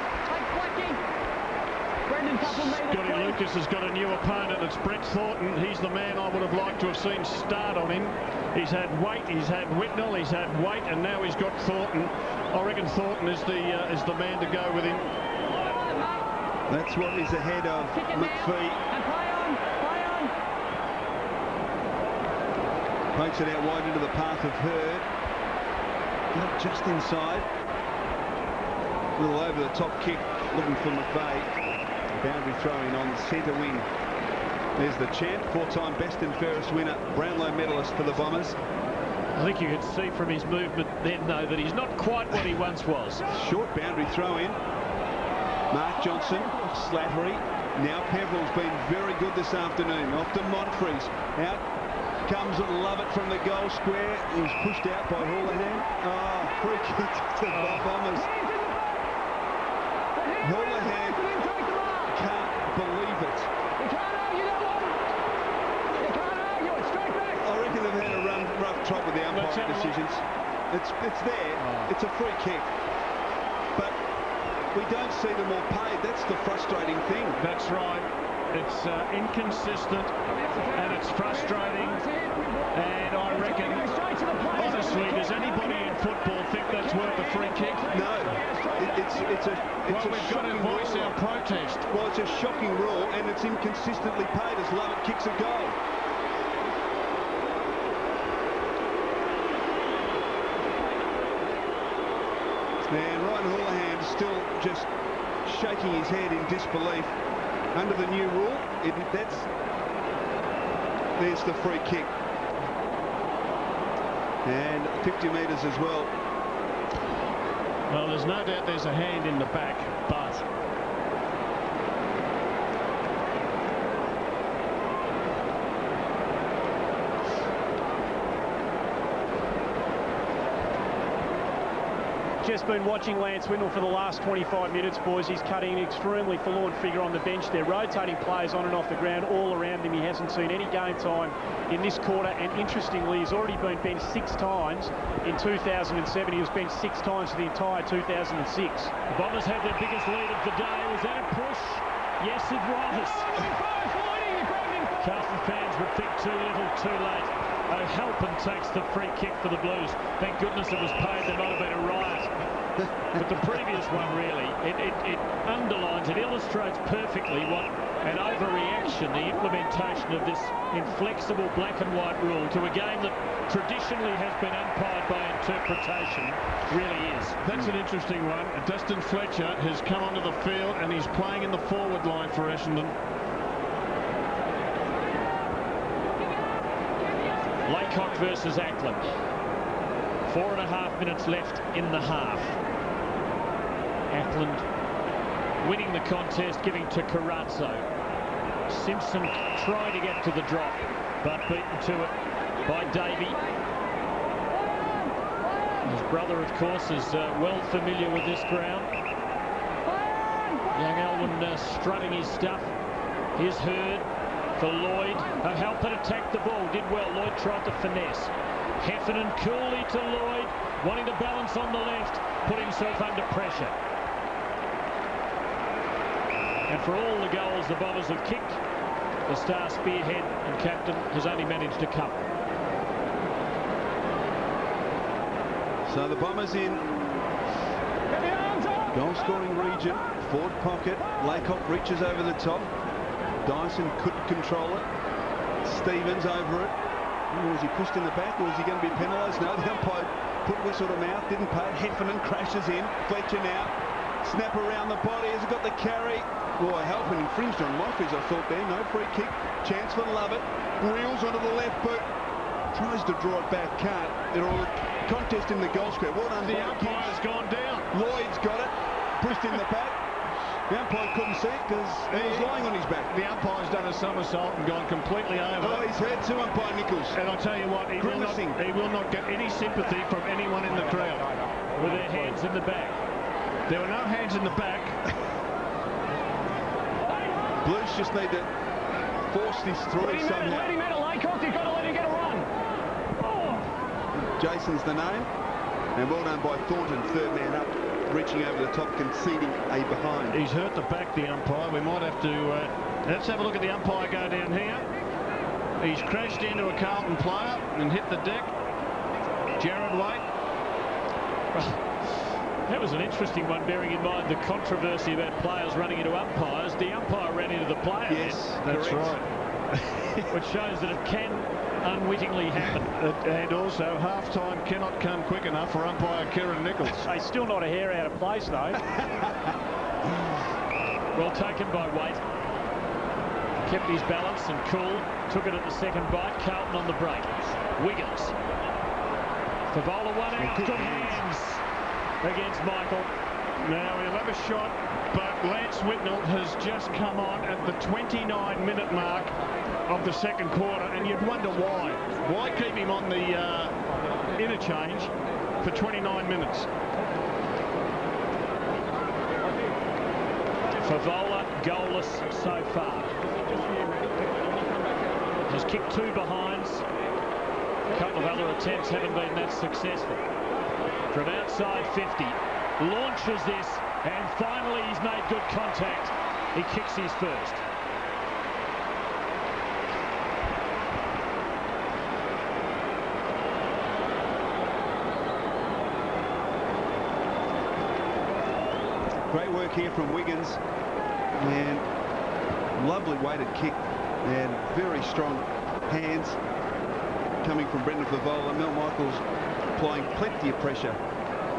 Scotty Lucas has got a new opponent. It's Brett Thornton. He's the man I would have liked to have seen start on him. He's had Waite, he's had Whitnell, he's had Waite, and now he's got Thornton. I reckon Thornton is the man to go with him. That's what is ahead of McPhee. Pokes it out wide into the path of Hurd. Got just inside. A little over the top kick, looking for McVeigh. Boundary throwing on the centre wing. There's the champ, 4-time best and fairest winner, Brownlow medalist for the Bombers. I think you could see from his movement then, though, that he's not quite what he once was. Short boundary throw in. Mark Johnson, Slattery. Now Pevril's been very good this afternoon. Off to Monfries. Out comes Lovett from the goal square. He's pushed out by Houlihan. Oh, free kick to the Bombers. Houlihan can't believe it. You can't argue that one. You can't argue it. Straight back. I reckon they've had a rough trot with the umpire decisions. It's there. It's a free kick. But we don't see them all paid. That's the frustrating thing. That's right. It's inconsistent and it's frustrating. And I reckon, honestly, does anybody in football think that's worth a free kick? No. We've got to voice our protest. Well, it's a shocking rule, and it's inconsistently paid as Lovett kicks a goal. And Ryan Houlihan still just shaking his head in disbelief. Under the new rule, there's the free kick. And 50 metres as well. Well, there's no doubt there's a hand in the back, but Just been watching Lance Windle for the last 25 minutes, boys. He's cutting an extremely forlorn figure on the bench. They're rotating players on and off the ground all around him. He hasn't seen any game time in this quarter, and interestingly, he's already been benched 6 times in 2007. He was benched 6 times for the entire 2006. The Bombers had their biggest lead of the day. Was that a push? Yes, it was. Carlton fans would think too little, too late. O'Halpin takes the free kick for the Blues. Thank goodness it was paid. There might have been a riot. But the previous one, really, it underlines, it illustrates perfectly what an overreaction, the implementation of this inflexible black and white rule to a game that traditionally has been umpired by interpretation really is. that's an interesting one. Dustin Fletcher has come onto the field and he's playing in the forward line for Essendon. Laycock versus Ackland. 4.5 minutes left in the half. Ackland winning the contest, giving to Carazzo. Simpson trying to get to the drop, but beaten to it by Davey. His brother, of course, is well familiar with this ground. Young Elwyn strutting his stuff. Here's Hurd for Lloyd. O'Halpin attacked the ball, did well. Lloyd tried to finesse. Heffernan coolly to Lloyd, wanting to balance on the left, put himself under pressure. And for all the goals the Bombers have kicked, the star spearhead and captain has only managed a couple. So the Bombers in goal-scoring region, forward pocket. Laycock reaches over the top. Dyson couldn't control it. Stevens over it. Was he pushed in the back, or was he going to be penalised? No, the umpire put whistle to mouth, didn't pay it. Heffernan crashes in. Fletcher now. Snap around the body. Has he got the carry? Boy, Halpin infringed on Monfries, I thought there. No free kick. Chance for Lovett. Reels onto the left boot. Tries to draw it back, can't. They're all contest in the goal square. Well done. The umpire's gone down. Lloyd's got it. Pushed in the back. The umpire couldn't see it because he was lying on his back. The umpire's done a somersault and gone completely over. Oh, he's hurt too, umpire Nichols. And I'll tell you what, he will not get any sympathy from anyone in the crowd. With their hands in the back. There were no hands in the back. Blues just need to force this through somehow. Let him out of Laycock, you've got to let him get a run. Jason's the name. And well done by Thornton, third man up, reaching over the top, conceding a behind. He's hurt the back, the umpire. We might have to... let's have a look at the umpire go down here. He's crashed into a Carlton player and hit the deck. Jared Waite. That was an interesting one, bearing in mind the controversy about players running into umpires. The umpire ran into the player. Yes, that's correct. right. Which shows that it can unwittingly happen. And also, half-time cannot come quick enough for umpire Kieran Nichols. He's still not a hair out of place, though. Well taken by Waite. Kept his balance and cool. Took it at the second bite. Carlton on the break. Wiggins. Favola one out, good hands against Michael. Now he'll have a shot, but Lance Whitnell has just come on at the 29-minute mark of the second quarter, and you'd wonder why. Why keep him on the interchange for 29 minutes? Favola goalless so far. Has kicked 2 behinds. A couple of other attempts haven't been that successful. From outside 50, launches this, and finally he's made good contact. He kicks his first. Great work here from Wiggins, and lovely weighted kick, and very strong hands coming from Brendan Favola. Mel Michaels applying plenty of pressure,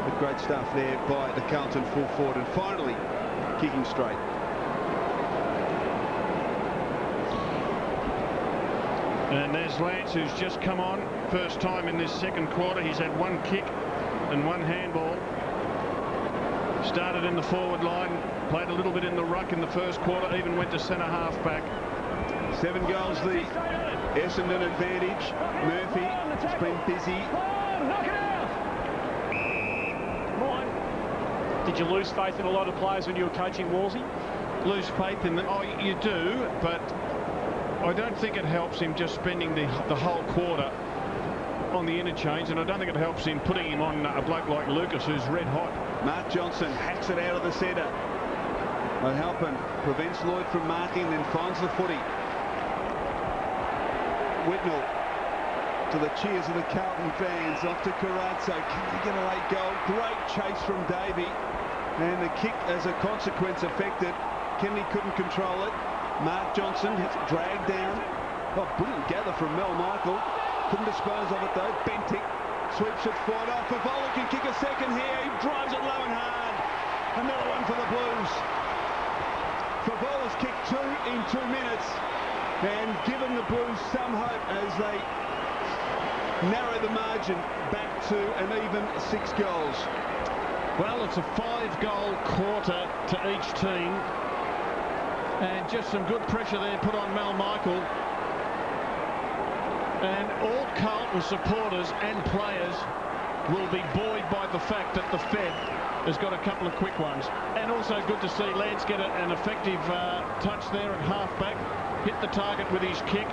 but great stuff there by the Carlton full forward, and finally kicking straight. And there's Lance, who's just come on. First time in this second quarter. He's had 1 kick and 1 handball. Started in the forward line, played a little bit in the ruck in the first quarter, even went to centre half back. 7 goals the Essendon advantage. Murphy has been busy. Did you lose faith in a lot of players when you were coaching, Wolsey? Lose faith in them? Oh, you do, but I don't think it helps him just spending the whole quarter on the interchange, and I don't think it helps him putting him on a bloke like Lucas, who's red hot. Mark Johnson hacks it out of the centre. O'Halpin prevents Lloyd from marking, then finds the footy. Whitnell to the cheers of the Carlton fans, off to Carazzo. Can he get a late goal? Great chase from Davey, and the kick as a consequence affected. Kennedy couldn't control it. Mark Johnson hits dragged down. Oh, brilliant gather from Mel Michael. Couldn't dispose of it though. Bentic sweeps it forward. Oh, Favola can kick a second here. He drives it low and hard. Another one for the Blues. Favola's kicked 2 in 2 minutes, and given the Blues some hope as they narrow the margin back to an even 6 goals. Well, it's a 5-goal quarter to each team, and just some good pressure there put on Mel Michael. And all Carlton supporters and players will be buoyed by the fact that the Fed has got a couple of quick ones. And also good to see Lance get an effective touch there at half-back, hit the target with his kick.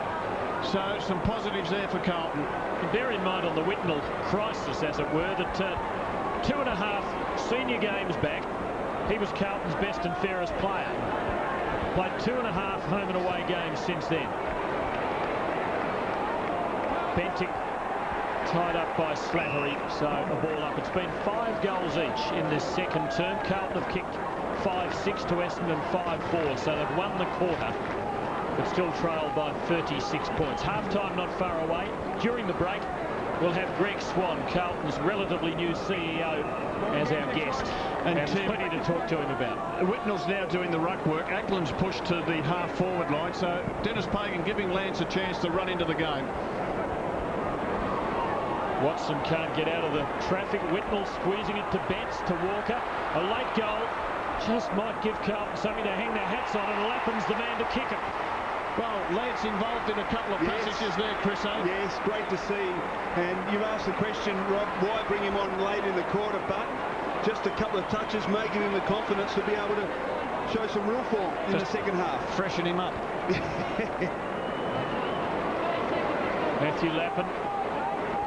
So some positives there for Carlton. And bear in mind on the Whitnell crisis, as it were, that 2.5 senior games back, he was Carlton's best and fairest player. Played 2.5 home and away games since then. Bentic tied up by Slattery, so a ball up. It's been 5 goals each in this second term. Carlton have kicked 5-6 to Essendon 5-4, so they've won the quarter, but still trailed by 36 points. Half-time not far away. During the break, we'll have Greg Swan, Carlton's relatively new CEO, as our guest. And there's plenty to talk to him about. Whitnell's now doing the ruck work. Ackland's pushed to the half-forward line, so Dennis Pagan giving Lance a chance to run into the game. Watson can't get out of the traffic. Whitnell squeezing it to Betts, to Walker. A late goal just might give Carlton something to hang their hats on, and Lappin's the man to kick it. Well, Lance involved in a couple of passages there, Chris. Yes, great to see. And you've asked the question, Rob, why bring him on late in the quarter? But just a couple of touches may give him the confidence to be able to show some real form in the second half. Freshen him up. Matthew Lappin,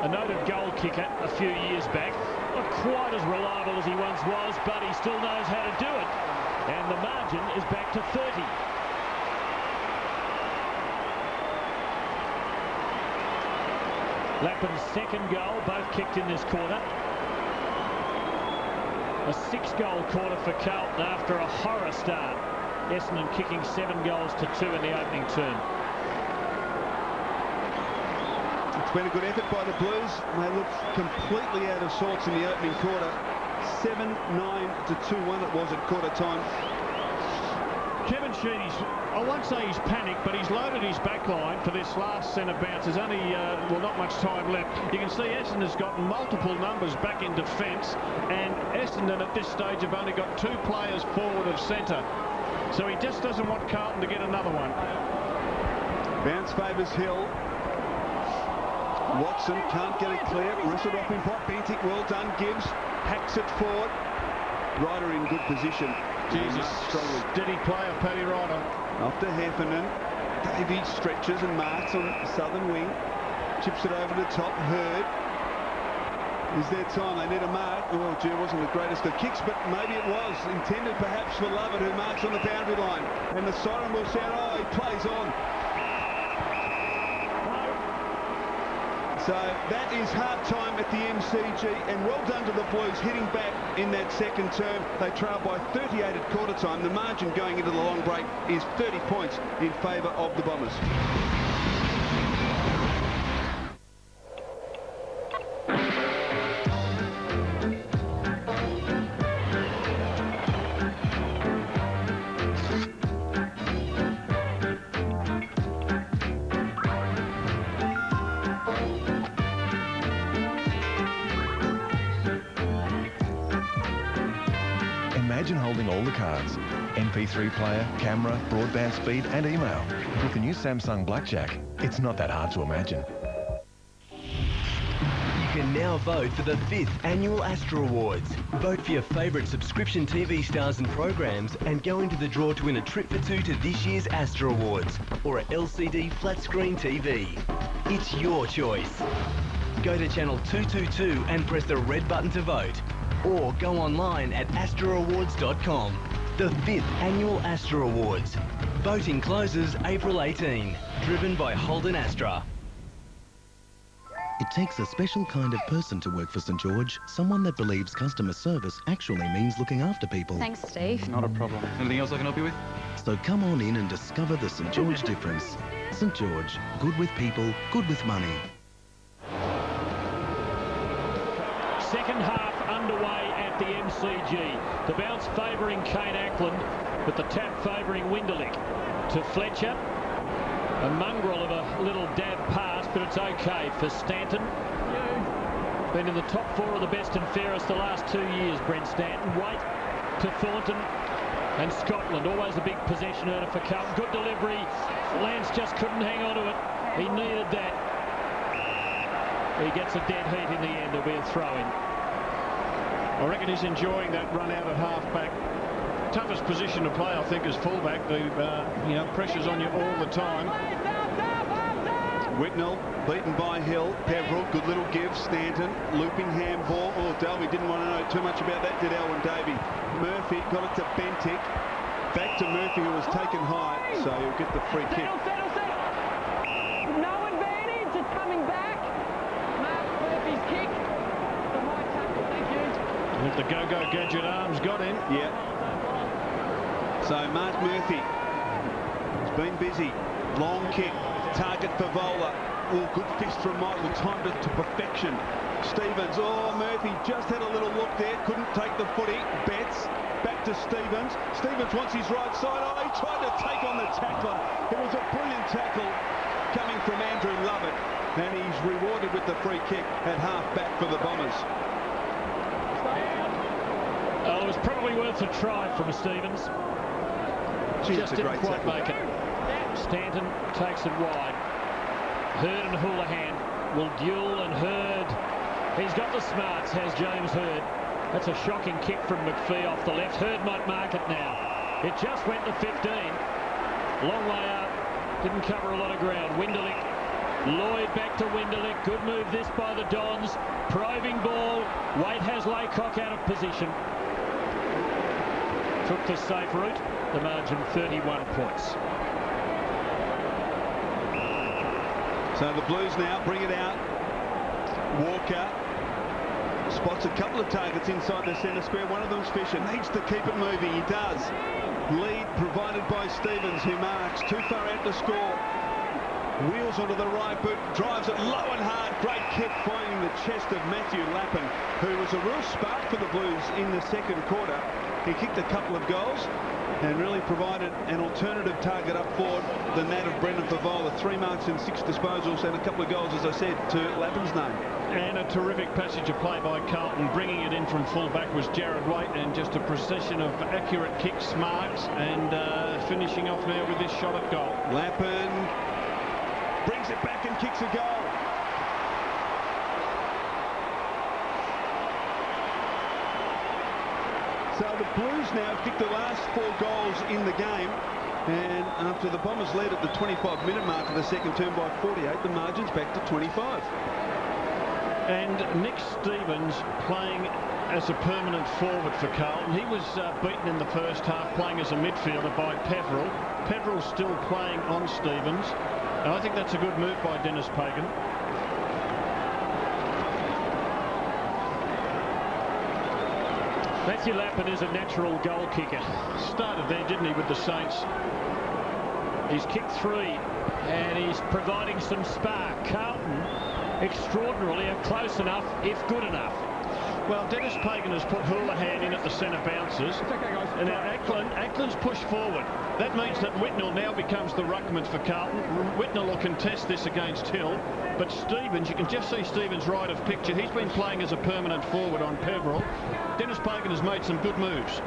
a noted goal kicker a few years back. Not quite as reliable as he once was, but he still knows how to do it. And the margin is back to 30. Lappin's second goal, both kicked in this quarter. A 6-goal quarter for Carlton after a horror start. Essendon kicking 7 goals to 2 in the opening term. It's been a good effort by the Blues. They looked completely out of sorts in the opening quarter. 7-9 to 2-1 it was at quarter time. Kevin Sheedy's, I won't say he's panicked, but he's loaded his back line for this last centre bounce. There's only, well, not much time left. You can see Essendon has got multiple numbers back in defence, and Essendon at this stage have only got 2 players forward of centre. So he just doesn't want Carlton to get another one. Bounce favours Hill. Watson can't get it clear. Wrestled off in pot. Bentic, well done. Gibbs hacks it forward. Ryder in good position. Jesus, steady player, Paddy Ryder. Off to Heffernan. Davey stretches and marks on the southern wing. Chips it over the top. Hurd. Is there time? They need a mark. Oh, gee, it wasn't the greatest of kicks, but maybe it was. Intended perhaps for Lovett, who marks on the boundary line. And the siren will sound. Oh, he plays on. So that is half-time at the MCG, and well done to the Blues hitting back in that second term. They trail by 38 at quarter time. The margin going into the long break is 30 points in favour of the Bombers. Imagine holding all the cards. MP3 player, camera, broadband speed and email. With the new Samsung Blackjack, it's not that hard to imagine. You can now vote for the 5th Annual Astra Awards. Vote for your favourite subscription TV stars and programs and go into the draw to win a trip for 2 to this year's Astra Awards or a LCD flat screen TV. It's your choice. Go to channel 222 and press the red button to vote, or go online at astraawards.com. The 5th Annual Astra Awards. Voting closes April 18. Driven by Holden Astra. It takes a special kind of person to work for St George, someone that believes customer service actually means looking after people. Thanks, Steve. Not a problem. Anything else I can help you with? So come on in and discover the St George difference. St George, good with people, good with money. Second half underway at the MCG. The bounce favouring Kane Ackland, but the tap favouring Winderlick. To Fletcher. A mongrel of a little dab pass, but it's okay for Stanton. Been in the top 4 of the best and fairest the last 2 years, Brent Stanton. Waite to Thornton. And Scotland, always a big possession earner for Carlton. Good delivery. Lance just couldn't hang on to it. He needed that. He gets a dead heat in the end. There'll be a throw-in. I reckon he's enjoying that run out at half-back. Toughest position to play, I think, is fullback. The pressure's on you all the time. Whitnell beaten by Hill. Peverill, good little give. Stanton, looping handball. Oh, Dalby didn't want to know too much about that, did Elwyn Davey. Murphy got it to Bentic. Back to Murphy, who was taken high, so he'll get the free kick. No advantage, it's coming back. Mark Murphy's kick. The high tackle, thank you. I think the go-go gadget arms got in. Yeah. So Mark Murphy has been busy. Long kick. Target for Vola. Oh, good fist from Michael. Timed it to perfection. Stevens. Oh, Murphy just had a little look there. Couldn't take the footy. Betts. Back to Stevens. Stevens wants his right side. Oh, he tried to take on the tackler. It was a brilliant tackle coming from Andrew Lovett. And he's rewarded with the free kick at half-back for the Bombers. Oh, it was probably worth a try from Stevens. Just didn't quite make it. Stanton takes it wide. Hurd and Houlihan will duel, and Hurd, he's got the smarts, has James Hurd. That's a shocking kick from McPhee off the left. Hurd might mark it now. It just went to 15. Long way up. Didn't cover a lot of ground. Winderlick. Lloyd back to Winderlick. Good move this by the Dons. Probing ball. Waite has Laycock out of position. Took the safe route. The margin 31 points. So the Blues now bring it out. Walker spots a couple of targets inside the centre square. One of them's Fisher. Needs to keep it moving. He does. Lead provided by Stevens, who marks. Too far out to score. Wheels onto the right boot. Drives it low and hard. Great kick finding the chest of Matthew Lappin, who was a real spark for the Blues in the second quarter. He kicked a couple of goals. and really provided an alternative target up forward than that of Brendan Favola. 3 marks and 6 disposals and a couple of goals, as I said, to Lappin's name. And a terrific passage of play by Carlton. Bringing it in from full-back was Jared Waite, and just a procession of accurate kicks, marks, and finishing off now with this shot at goal. Lappin brings it back and kicks a goal. So the Blues now have kicked the last 4 goals in the game, and after the Bombers led at the 25-minute mark of the second term by 48, the margin's back to 25. And Nick Stevens playing as a permanent forward for Carlton. He was beaten in the first half playing as a midfielder by Peveril. Peveril's still playing on Stevens, and I think that's a good move by Dennis Pagan. Matthew Lappin is a natural goal kicker. Started there, didn't he, with the Saints? He's kicked 3 and he's providing some spark. Carlton, extraordinarily, are close enough, if good enough. Well, Dennis Pagan has put Houlihan in at the centre bouncers. And now Ackland's pushed forward. That means that Whitnell now becomes the ruckman for Carlton. Whitnell will contest this against Hill. But Stevens, you can just see Stevens' right of picture. He's been playing as a permanent forward on Peveril. Dennis Pagan has made some good moves.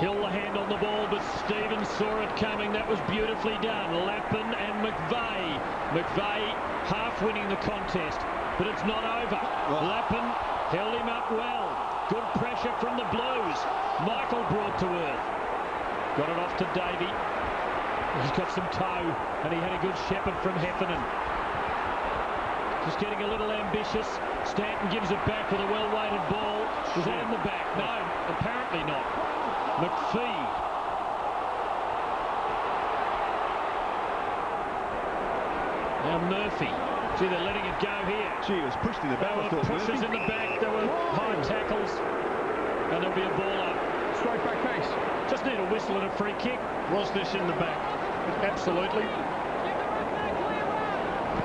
Hill the hand on the ball, but Stevens saw it coming. That was beautifully done. Lappin and McVeigh. McVeigh half winning the contest, but it's not over. Lappin held him up well. Good pressure from the Blues. Michael brought to earth. Got it off to Davey. He's got some toe, and he had a good shepherd from Heffernan. Just getting a little ambitious. Stanton gives it back with a well-weighted ball. Was that in the back? No, apparently not. McPhee. Now Murphy. Gee, they're letting it go here. Gee, it was pushed in the back. There were pushes in the back. There were high tackles. And there'll be a ball up. Straight back pace. Just need a whistle and a free kick. Was this in the back? Absolutely.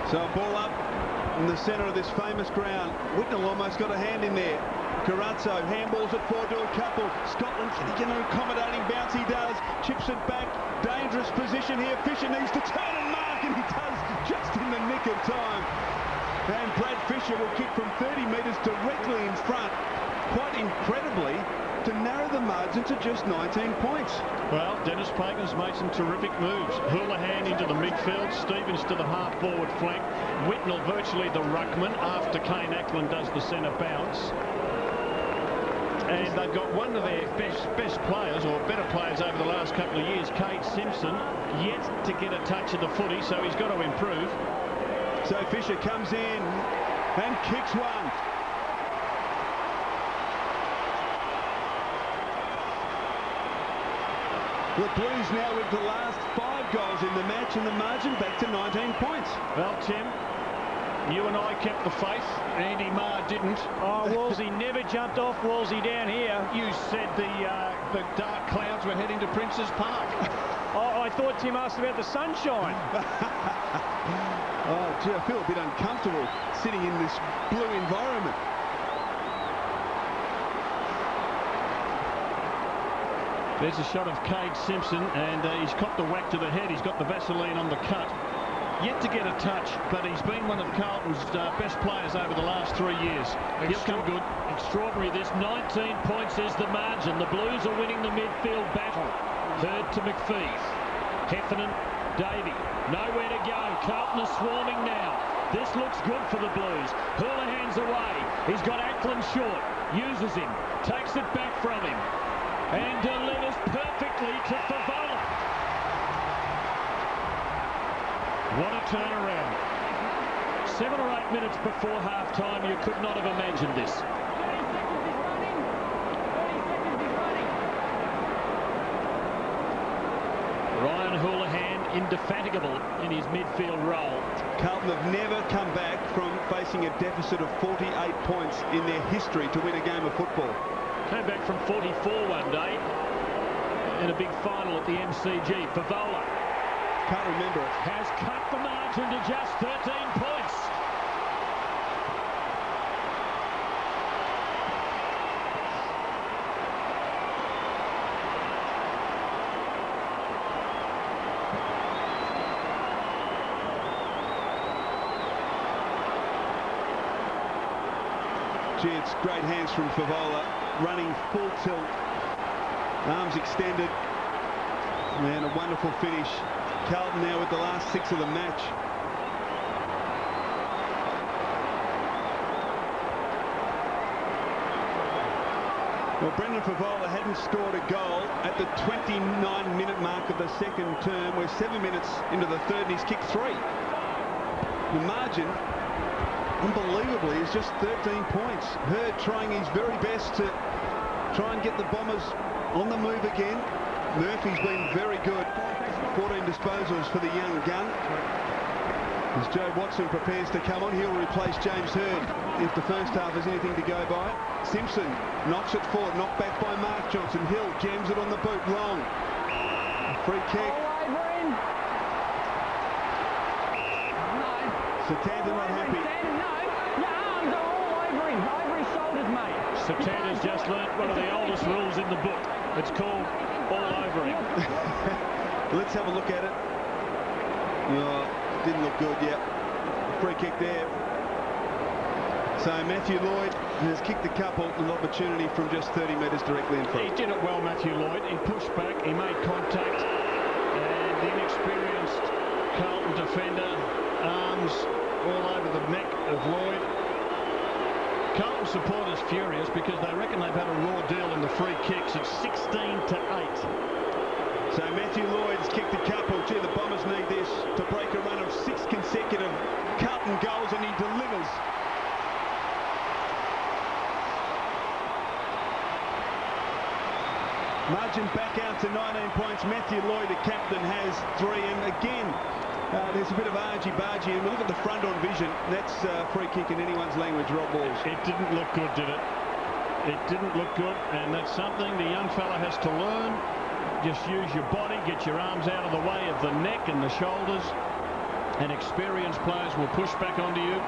So a ball up in the centre of this famous ground. Whitnell almost got a hand in there. Carazzo handballs it forward to a couple. Scotland, can he get an accommodating bounce? He does. Chips it back. Dangerous position here. Fisher needs to turn and mark, and he does just in the nick of time. And Brad Fisher will kick from 30 metres directly in front, quite incredibly, to narrow the margin to just 19 points. Well, Dennis Pagan's made some terrific moves. Houlihan into the midfield, Stevens to the half-forward flank, Whitnell virtually the ruckman after Kane Ackland does the centre bounce. And they've got one of their best players, or better players over the last couple of years, Cade Simpson, yet to get a touch of the footy, so he's got to improve. So Fisher comes in and kicks one. The Blues now with the last 5 goals in the match, and the margin back to 19 points. Well, Tim, you and I kept the faith. Andy Marr didn't. Oh, Wolsey never jumped off Wolsey down here. You said the dark clouds were heading to Princes Park. Oh, I thought Tim asked about the sunshine. Oh, gee, I feel a bit uncomfortable sitting in this blue environment. There's a shot of Cade Simpson, and he's copped a whack to the head. He's got the Vaseline on the cut. Yet to get a touch, but he's been one of Carlton's best players over the last 3 years. He'll come good. Extraordinary. This 19 points is the margin. The Blues are winning the midfield battle. Hurd to McPhee. Heffernan, Davey. Nowhere to go. Carlton is swarming now. This looks good for the Blues. Houlihan's away. He's got Ackland short. Uses him. Takes it back from him. And delivers perfectly to Favola. What a turnaround. 7 or 8 minutes before half-time, you could not have imagined this. Ryan Houlihan, indefatigable in his midfield role. Carlton have never come back from facing a deficit of 48 points in their history to win a game of football. Came back from 44 one day in a big final at the MCG. Favola. Can't remember it. Has cut the margin to just 13 points. Gee, it's great hands from Favola, running full tilt, arms extended, and a wonderful finish. Carlton now with the last 6 of the match. Well, Brendan Favola hadn't scored a goal at the 29-minute mark of the second term. We're 7 minutes into the third and he's kicked 3. The margin, unbelievably, is just 13 points. Hurd trying his very best to try and get the Bombers on the move again. Murphy's been very good. 14 disposals for the young gun. As Joe Watson prepares to come on, he'll replace James Hurd if the first half is anything to go by. Simpson knocks it forward, knocked back by Mark Johnson. Hill jams it on the boot, long. Free kick. Satanda not happy. Satanda's just learnt one of the oldest rules in the book. It's called all over him. Let's have a look at it. Oh, didn't look good yet. Free kick there. So Matthew Lloyd has kicked a couple, an opportunity from just 30 metres directly in front. He did it well, Matthew Lloyd. He pushed back, he made contact, and the inexperienced Carlton defender, arms all over the neck of Lloyd. Carlton supporters furious because they reckon they've had a raw deal in the free kicks. It's 16-8. So Matthew Lloyd's kicked a couple. Gee, the Bombers need this to break a run of 6 consecutive Carlton goals, and he delivers. Margin back out to 19 points. Matthew Lloyd, the captain, has 3. And again, there's a bit of argy-bargy. And we look at the front on vision. That's free kick in anyone's language, Rob Walls. It didn't look good, did it? It didn't look good, and that's something the young fella has to learn. Just use your body, get your arms out of the way of the neck and the shoulders, and experienced players will push back onto you.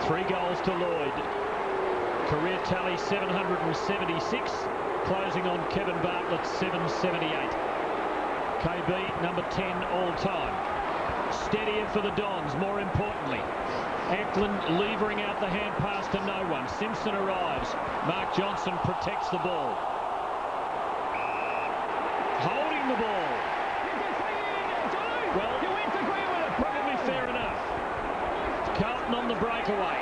Three goals to Lloyd. Career tally 776, closing on Kevin Bartlett's 778. KB number 10 all time. Steadier for the Dons, more importantly. Eklund levering out the hand pass to no one. Simpson arrives. Mark Johnson protects the ball. Holding the ball. Well, probably fair enough. Carlton on the breakaway.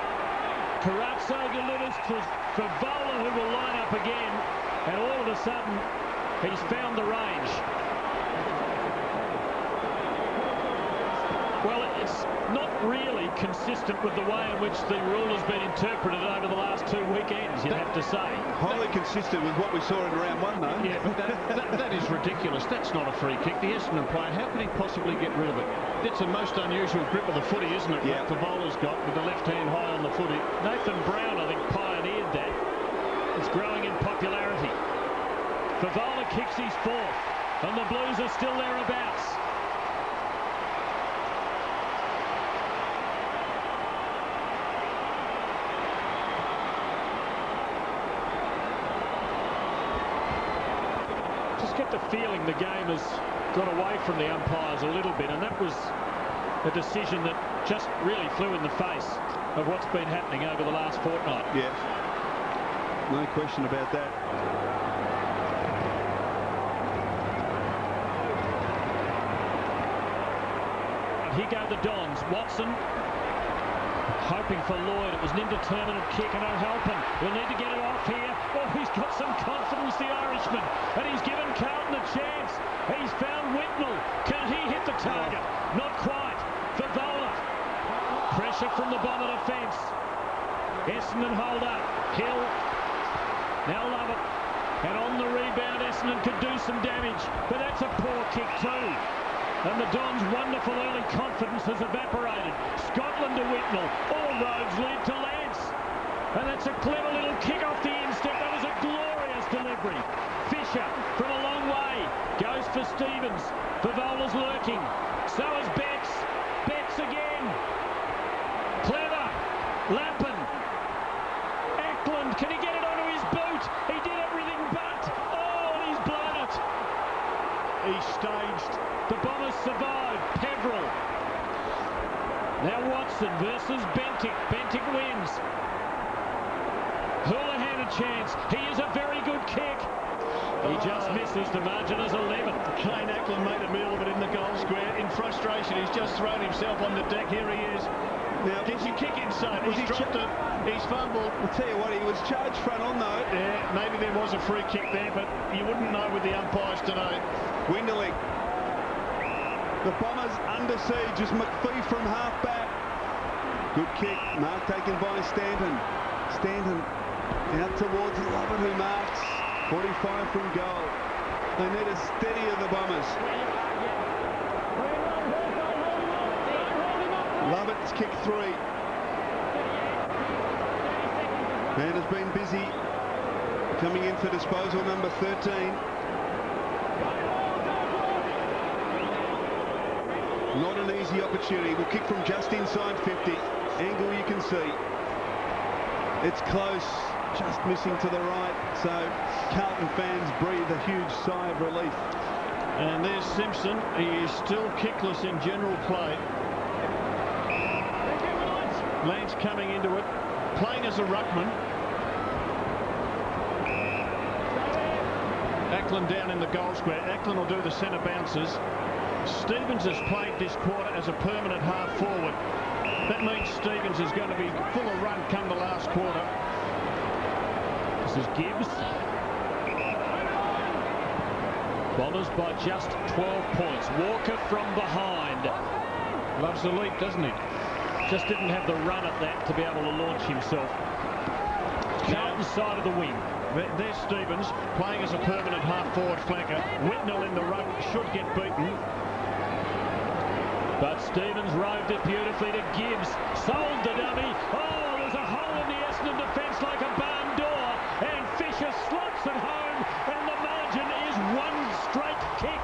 Carazzo delivers to Favola, who will line up again. And all of a sudden, he's found the range. Well, it's not really consistent with the way in which the rule has been interpreted over the last 2 weekends, you'd have to say. Highly consistent with what we saw in round 1, though. Yeah, but that is ridiculous. That's not a free kick. The Essendon player, how can he possibly get rid of it? It's a most unusual grip of the footy, isn't it? Yeah. What Favola's got with the left hand high on the footy. Nathan Brown, I think, pioneered that. It's growing in popularity. Favola kicks his 4th, and the Blues are still thereabouts. Get the feeling the game has got away from the umpires a little bit, and that was a decision that just really flew in the face of what's been happening over the last fortnight. Yeah, no question about that. Here go the Dons. Watson hoping for Lloyd. It was an indeterminate kick, and O'Halpin will need to get it off here. Oh, he's got some confidence, the Irishman, and he's given Carlton a chance. He's found Whitnell. Can he hit the target? Not quite. Favola. Pressure from the Bomber defence. Essendon hold up. Hill. Now Lovett. And on the rebound, Essendon could do some damage, but that's a poor kick too. And the Dons' wonderful early confidence has evaporated. Scotland to Whitnell. All roads lead to Lance. And that's a clever little kick off the instep. That was a glorious delivery. Fisher from a long way goes for Stevens. Favola's lurking. So is Betts. Betts again. Clever. Lappin. Eklund. Can he get it onto his boot? He did everything but. Oh, and he's blown it. He staged. The Bombers survive. Peveril. Now Watson versus Bentic. Bentic wins. Houlihan a chance. He is a very good kick. He just misses. The margin is 11. Kane Ackland made a meal of it in the goal square. In frustration, he's just thrown himself on the deck. Here he is. Now, gets your kick inside. He's dropped it. He's fumbled. I'll tell you what, he was charged front on though. Yeah, maybe there was a free kick there, but you wouldn't know with the umpires today. Winderling. The Bombers under siege as McPhee from half back. Good kick. Mark taken by Stanton. Stanton out towards Lovett who marks. 45 from goal. They need a steadier, the Bombers. Lovett's kick 3. Man has been busy. Coming in for disposal, number 13. Not an easy opportunity. Will kick from just inside 50. Angle you can see. It's close. Just missing to the right. So Carlton fans breathe a huge sigh of relief. And there's Simpson. He is still kickless in general play. Lance coming into it, playing as a ruckman. Ackland down in the goal square. Ackland will do the centre bounces. Stevens has played this quarter as a permanent half forward. That means Stevens is going to be full of run come the last quarter. This is Gibbs. Bombers by just 12 points. Walker from behind. Loves the leap, doesn't he? Just didn't have the run at that to be able to launch himself. Carlton side of the wing. There's Stevens playing as a permanent half-forward flanker. Whitnell in the ruck should get beaten. But Stevens roved it beautifully to Gibbs. Sold the dummy. Oh, there's a hole in the Essendon defence like a barn door. And Fisher slots it home. And the margin is one straight kick.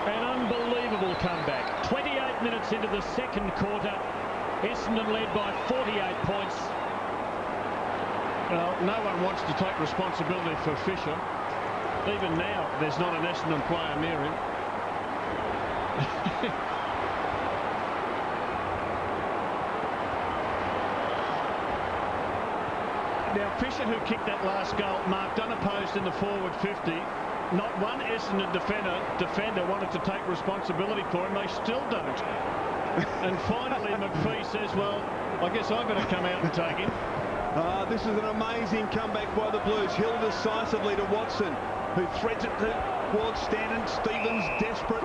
Unbelievable comeback. 28 minutes into the second quarter. Essendon led by 48 points. Well, no one wants to take responsibility for Fisher. Even now, there's not an Essendon player near him. Now, Fisher, who kicked that last goal, marked unopposed in the forward 50. Not one Essendon defender wanted to take responsibility for him. They still don't. And finally, McPhee says, well, I guess I better come out and take him. This is an amazing comeback by the Blues. Hill decisively to Watson, who threads it towards Stanton. Stevens desperate.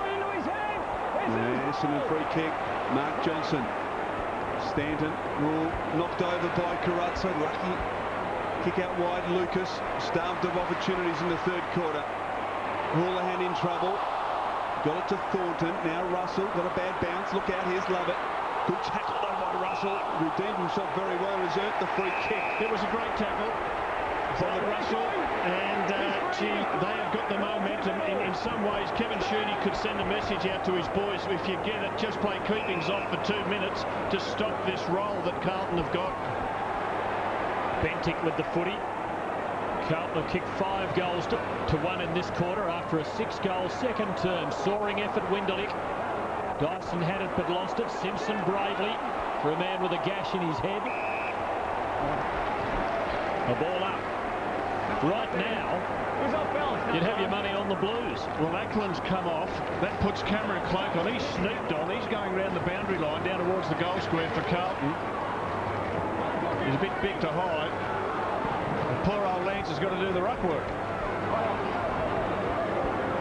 Essendon free kick. Mark Johnson. Stanton knocked over by Carazzo. Lucky kick out wide. Lucas starved of opportunities in the third quarter. Houlihan in trouble. Got it to Thornton. Now Russell got a bad bounce. Look out, here's Lovett. Good tackle though by Russell. Redeemed himself very well. Has earned the free kick. It was a great tackle by Russell. And gee, they have got the momentum. In some ways, Kevin Sheedy could send a message out to his boys. If you get it, just play keepings off for 2 minutes to stop this roll that Carlton have got. Bentic with the footy. Carlton have kicked 5 goals to 1 in this quarter after a 6-goal second term. Soaring effort, Winderlich. Dyson had it but lost it. Simpson bravely for a man with a gash in his head. A ball up. Right now, you'd have your money on the Blues. Well, Ackland's come off. That puts Cameron Cloak on. He's sneaked on. He's going around the boundary line down towards the goal square for Carlton. He's a bit big to hide. And poor old Lance has got to do the ruck work.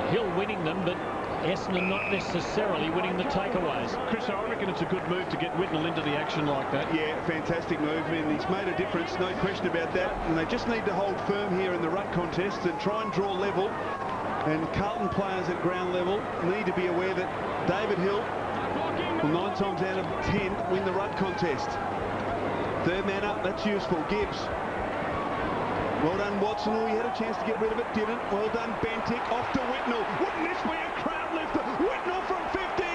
Hill winning them, but Essendon not necessarily winning the takeaways. Chris, I reckon it's a good move to get Whitnell into the action like that. Yeah, fantastic move, and he's made a difference, no question about that. And they just need to hold firm here in the ruck contest and try and draw level. And Carlton players at ground level need to be aware that David Hill will 9 times out of 10 win the ruck contest. Third man up, that's useful. Gibbs. Well done, Watson. Oh, he had a chance to get rid of it, didn't. Well done, Bentic. Off to Whitnell. Wouldn't this be a crowd lifter? Whitnell from 50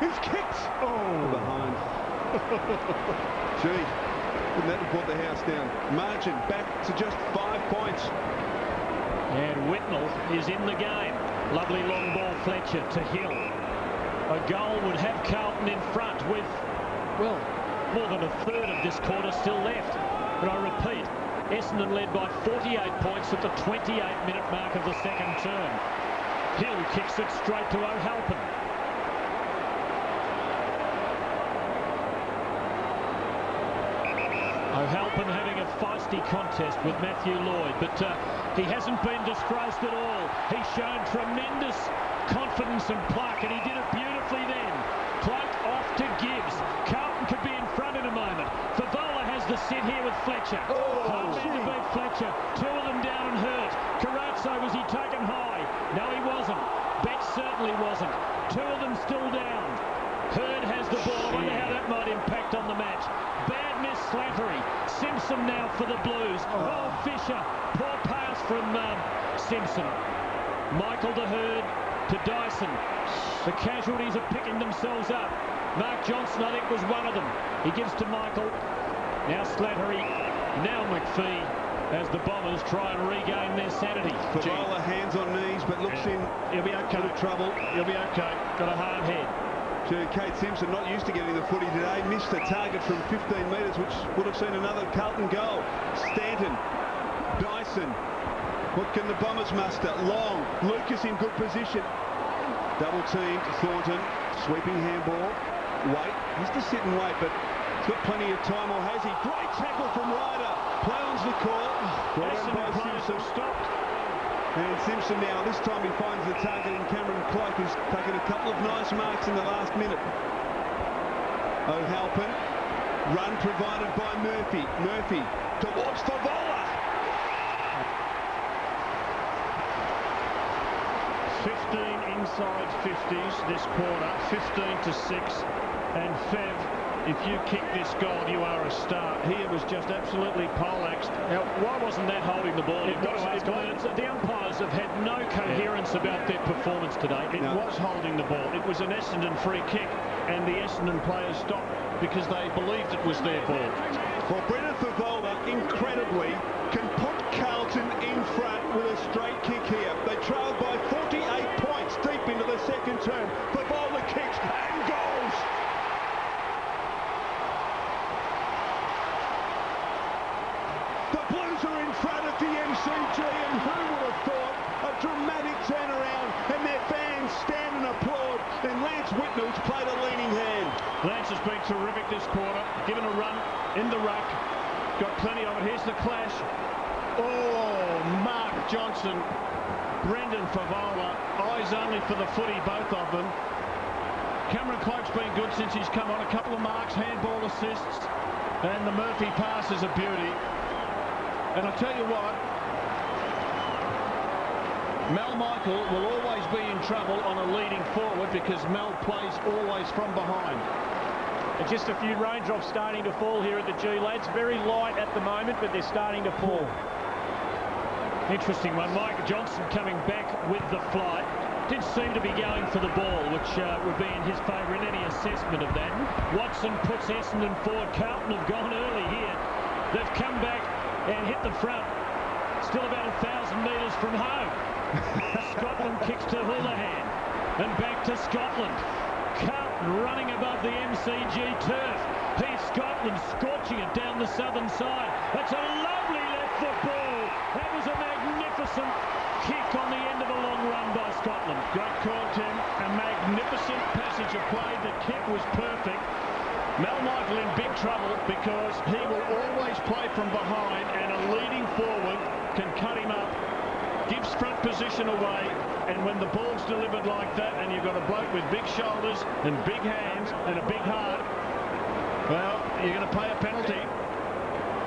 is kicked. Oh, behind. Gee, wouldn't that have brought the house down? Margin back to just 5 points. And Whitnell is in the game. Lovely long ball, Fletcher to Hill. A goal would have Carlton in front with, well, more than a third of this quarter still left. But I repeat, Essendon led by 48 points at the 28-minute mark of the second term. Hill kicks it straight to O'Halpin. O'Halpin having a feisty contest with Matthew Lloyd, but he hasn't been disgraced at all. He's shown tremendous confidence and pluck, and he did it beautifully then. Cloak off to Gibbs. Carlton could be in front in a moment. Favola has the sit here with Fletcher. Hard man to beat Fletcher. Two of them down and hurt. Carazzo, was he taken high? No, he wasn't. Betts certainly wasn't. Two of them still down. Hurd has the ball. I wonder how that might impact on the match. Bad miss, Slattery. Simpson now for the Blues. Oh, Fisher. Poor pass from Simpson. Michael to Hurd to Dyson. The casualties are picking themselves up. Mark Johnson, I think, was one of them. He gives to Michael. Now Slattery. Now McPhee as the Bombers try and regain their sanity. Favola hands on knees, but looks in. He'll be okay. Trouble. He'll be okay. Got a hard head. Kate Simpson, not used to getting the footy today, missed a target from 15 metres, which would have seen another Carlton goal. Stanton, Dyson. What can the Bombers muster? Long. Lucas in good position. Double teamed. Thornton. Sweeping handball. Wait. Has to sit and wait, but he's got plenty of time, or has he? Great tackle from Ryder. Play on's the call. Essendon players have stopped. And Simpson now, this time he finds the target in Cameron Cloak, who's taken a couple of nice marks in the last minute. O'Halpin. Run provided by Murphy. Murphy towards Favola. 15 inside 50s this quarter, 15 to 6, and Fev, if you kick this goal, you are a star. Here was just absolutely poleaxed. Now, why wasn't that holding the ball? You've got to ask, the umpires have had no coherence about their performance today. It was holding the ball. It was an Essendon free kick, and the Essendon players stopped because they believed it was their ball. Well, Brendan Favola, incredibly, can put Carlton in front with a straight kick here. They trailed by 48 points deep into the second term. Favola kicks and goals. The Blues are in front at the MCG, and who would have thought a dramatic turnaround, and their fans stand and applaud, and Lance Whitnell's played a leading hand. Lance has been terrific this quarter, given a run in the ruck, got plenty of it. Here's the clash. Oh, Mark Johnson, Brendan Favola, eyes only for the footy, both of them. Cameron Cloak's been good since he's come on, a couple of marks, handball assists, and the Murphy pass is a beauty. And I tell you what, Mel Michael will always be in trouble on a leading forward because Mel plays always from behind. And just a few raindrops starting to fall here at the G, lads. Very light at the moment, but they're starting to fall. Interesting one. Mike Johnson coming back with the flight. Did seem to be going for the ball, which would be in his favour in any assessment of that. Watson puts Essendon forward. Carlton have gone early here. They've come back and hit the front. Still about 1,000 metres from home. Scotland kicks to Houlihan. And back to Scotland. Carlton running above the MCG turf. Heath Scotland scorching it down the southern side. That's a lovely left foot ball. That was a magnificent kick on the end of a long run by Scotland. Great call, Tim. A magnificent passage of play. The kick was perfect. Mel Michael in big trouble because he will always play from behind, and a leading forward can cut him up, gives front position away, and when the ball's delivered like that and you've got a bloke with big shoulders and big hands and a big heart, well, you're going to pay a penalty.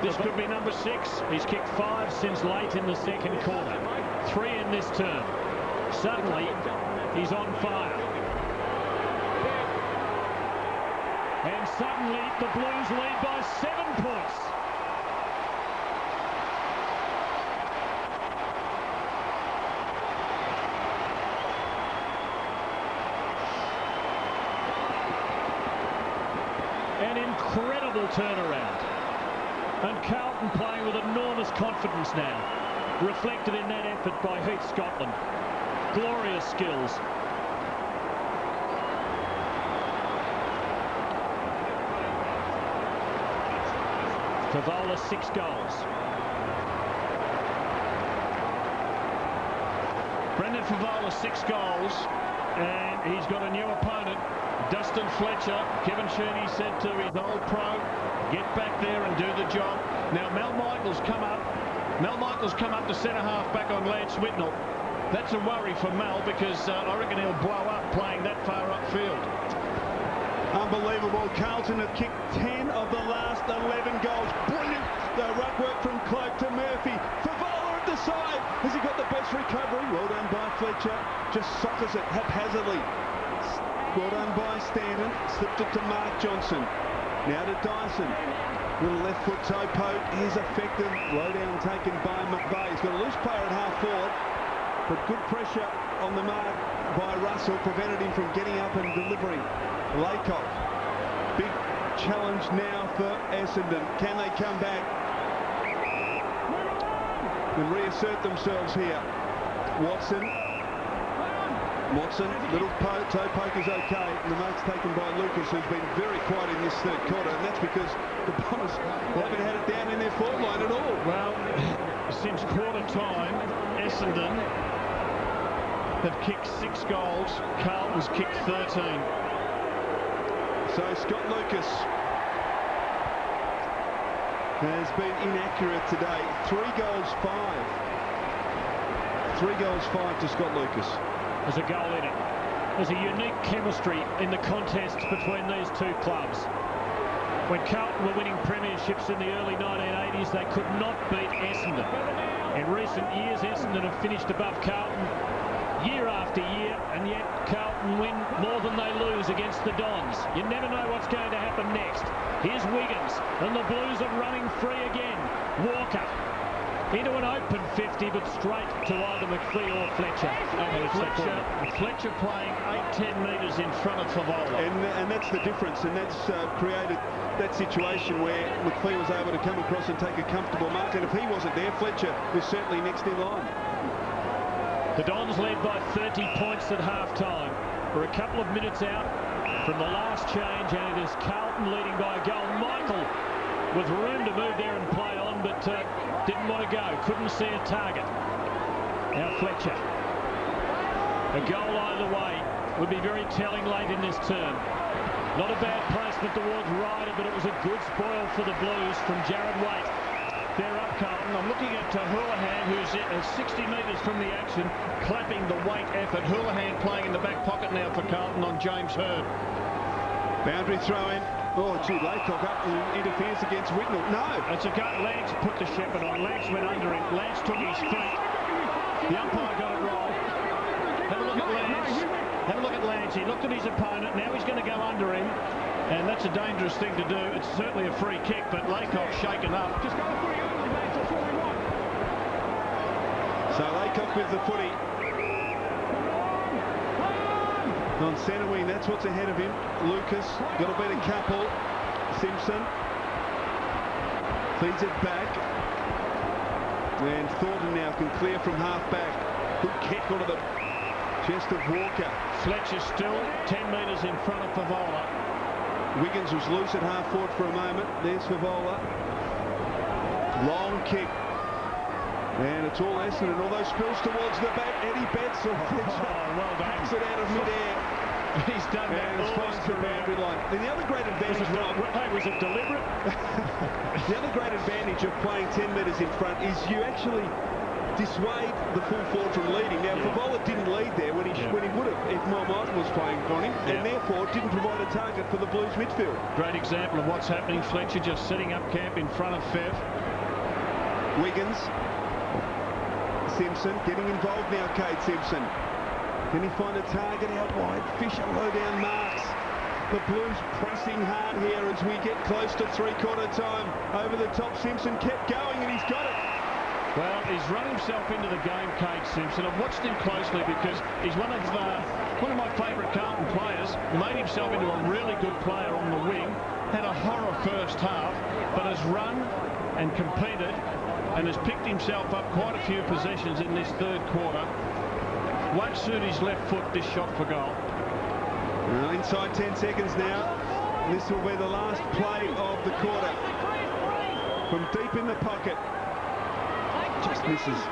This could be number 6. He's kicked 5 since late in the second quarter. 3 in this term. Suddenly, he's on fire. And suddenly, the Blues lead by 7 points. And incredible turnaround. And Carlton playing with enormous confidence now, reflected in that effort by Heath Scotland. Glorious skills. Favola 6 goals. Brendan Favola 6 goals, and he's got a new opponent, Dustin Fletcher. Kevin Sheedy said to his old pro, get back there and do the job. Now Mel Michaels come up. Mel Michaels come up to centre half back on Lance Whitnell. That's a worry for Mel because I reckon he'll blow up playing that far upfield. Unbelievable. Carlton have kicked 10 of the last 11 goals. Brilliant. The ruck work from Cloak to Murphy. Favola at the side. Has he got the best recovery? Well done by Fletcher. Just soccers it haphazardly. Well done by Stanton. Slipped it to Mark Johnson. Now to Dyson. Little left foot toe poke. Here's effective. Low down taken by McVeigh. He's got a loose player at half forward. But good pressure on the mark by Russell prevented him from getting up and delivering. Laycock, big challenge now for Essendon. Can they come back and reassert themselves here? Watson, little toe poke is okay. And the mark's taken by Lucas, who's been very quiet in this third quarter, and that's because the Bombers haven't had it down in their forward line at all. Well, since quarter time, Essendon have kicked 6 goals. Carlton's kicked 13. So Scott Lucas has been inaccurate today. 3 goals, 5. 3 goals, 5 to Scott Lucas. There's a goal in it. There's a unique chemistry in the contests between these two clubs. When Carlton were winning premierships in the early 1980s, they could not beat Essendon. In recent years, Essendon have finished above Carlton year after year, and yet Carlton win more than they lose against the Dons. You never know what's going to happen next. Here's Wiggins, and the Blues are running free again. Walker into an open 50, but straight to either McPhee or Fletcher. And Fletcher playing 8-10 metres in front of Favola. And that's the difference, and that's created that situation where McPhee was able to come across and take a comfortable mark, and if he wasn't there, Fletcher was certainly next in line. The Dons led by 30 points at half-time. We're a couple of minutes out from the last change, and it is Carlton leading by a goal. Michael with room to move there and play on, but didn't want to go. Couldn't see a target. Now Fletcher. A goal either way would be very telling late in this term. Not a bad placement towards Ryder, but it was a good spoil for the Blues from Jared Waite. They're up, Carlton. I'm looking at Houlihan, who's 60 metres from the action, clapping the weight effort. Houlihan playing in the back pocket now for Carlton on James Hird. Boundary throw in. Oh, gee, Laycock up and interferes against Whitnell. No. That's a go. Lance put the shepherd on. Lance went under him. Lance took his feet. The umpire got it wrong. Have a look at Lance. Have a look at Lance. He looked at his opponent. Now he's going to go under him. And that's a dangerous thing to do. It's certainly a free kick, but Laycock's shaken up. So Laycock with the footy. On centre wing, that's what's ahead of him. Lucas, got to beat a couple. Simpson feeds it back. And Thornton now can clear from half back. Good kick onto the chest of Walker. Fletcher still 10 metres in front of Favola. Wiggins was loose at half forward for a moment. There's Favola. Long kick. And it's all Essendon. All those spills towards the back. Eddie Betts or Fletcher hacks it out of mid-air. He's done that and all finds the boundary line. And the other great advantage... Was it deliberate? The other great advantage of playing 10 metres in front is you actually dissuade the full forward from leading. Now, Favola didn't lead there when he would have if Michael was playing on him, and therefore didn't provide a target for the Blues midfield. Great example of what's happening. Fletcher just setting up camp in front of Fev. Wiggins. Simpson getting involved now, Cade Simpson. Can he find a target out wide? Fisher low down marks. The Blues pressing hard here as we get close to three-quarter time. Over the top, Simpson kept going and he's got it. Well, he's run himself into the game, Cade Simpson. I've watched him closely because he's one of my favourite Carlton players. He made himself into a really good player on the wing. had a horror first half, but has run and competed and has picked himself up quite a few possessions in this third quarter. Won't suit his left foot, this shot for goal. Well, inside 10 seconds now. This will be the last play of the quarter. From deep in the pocket. Just misses.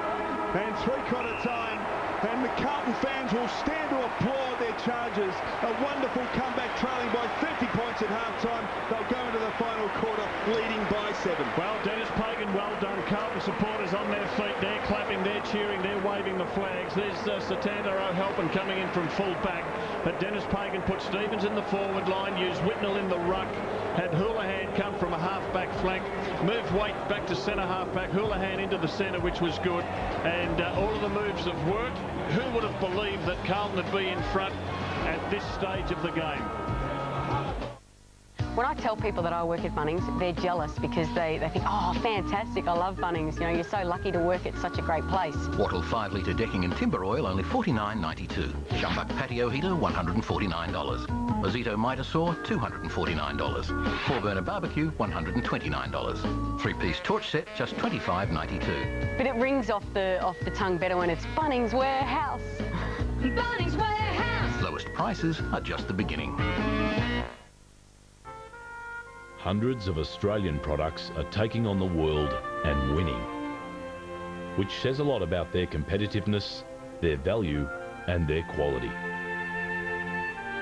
And three-quarter time. And the Carlton fans will stand to applaud their Chargers. A wonderful comeback, trailing by 50 points at half-time. They'll go into the final quarter leading by 7. Well, Dennis Pagan, well done. Carlton supporters on their feet. They're clapping, they're cheering, they're waving the flags. There's Satanda O'Halpin coming in from full back. But Dennis Pagan put Stevens in the forward line, used Whitnell in the ruck, had Houlihan come from a half-back flank, moved Waite back to centre half-back, Houlihan into the centre, which was good. And all of the moves have worked. Who would have believed that Carlton would be in front at this stage of the game? When I tell people that I work at Bunnings, they're jealous because they think, oh, fantastic, I love Bunnings. You know, you're so lucky to work at such a great place. Wattle 5 litre decking and timber oil, only $49.92. Shumbuck patio heater, $149. Ozito miter saw, $249. 4-burner barbecue, $129. 3-piece torch set, just $25.92. But it rings off the tongue better when it's Bunnings Warehouse. Bunnings Warehouse! Lowest prices are just the beginning. Hundreds of Australian products are taking on the world and winning, which says a lot about their competitiveness, their value and their quality.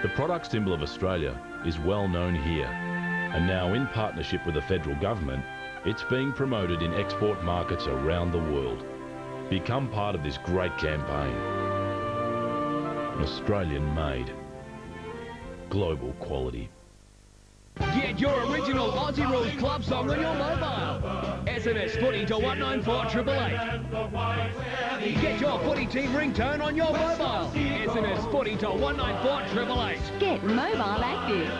The product symbol of Australia is well known here, and now in partnership with the federal government, it's being promoted in export markets around the world. Become part of this great campaign. Australian made. Global quality. Get your original Aussie Rules club song on your mobile. SMS footy to 194888. Get your footy team ringtone on your mobile. SMS footy to 194888. Get mobile active.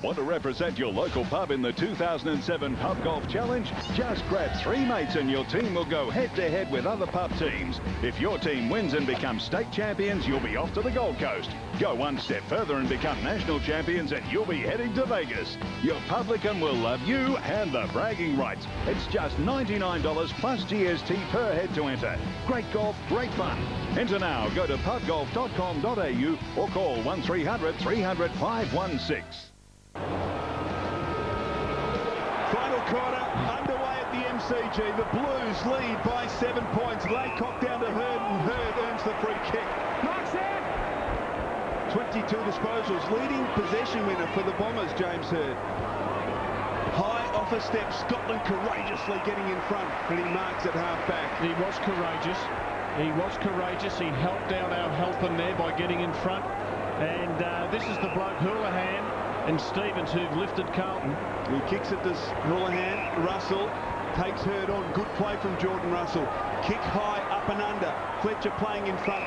Want to represent your local pub in the 2007 Pub Golf Challenge? Just grab 3 mates and your team will go head-to-head with other pub teams. If your team wins and becomes state champions, you'll be off to the Gold Coast. Go one step further and become national champions and you'll be heading to Vegas. Your publican will love you and the bragging rights. It's just $99 plus GST per head to enter. Great golf, great fun. Enter now. Go to pubgolf.com.au or call 1300 300 516. Final quarter underway at the MCG. The Blues lead by 7 points. Laycock down to Hurd, and Hurd earns the free kick. 22 disposals, leading possession winner for the Bombers, James Hurd. High off a step, Scotland courageously getting in front, and he marks at half-back. He was courageous. He was courageous. He helped out our helper there by getting in front. And this is the bloke, Houlihan and Stevens, who've lifted Carlton. He kicks it to Houlihan. Russell takes Hurd on. Good play from Jordan Russell. Kick high, up and under. Fletcher playing in front.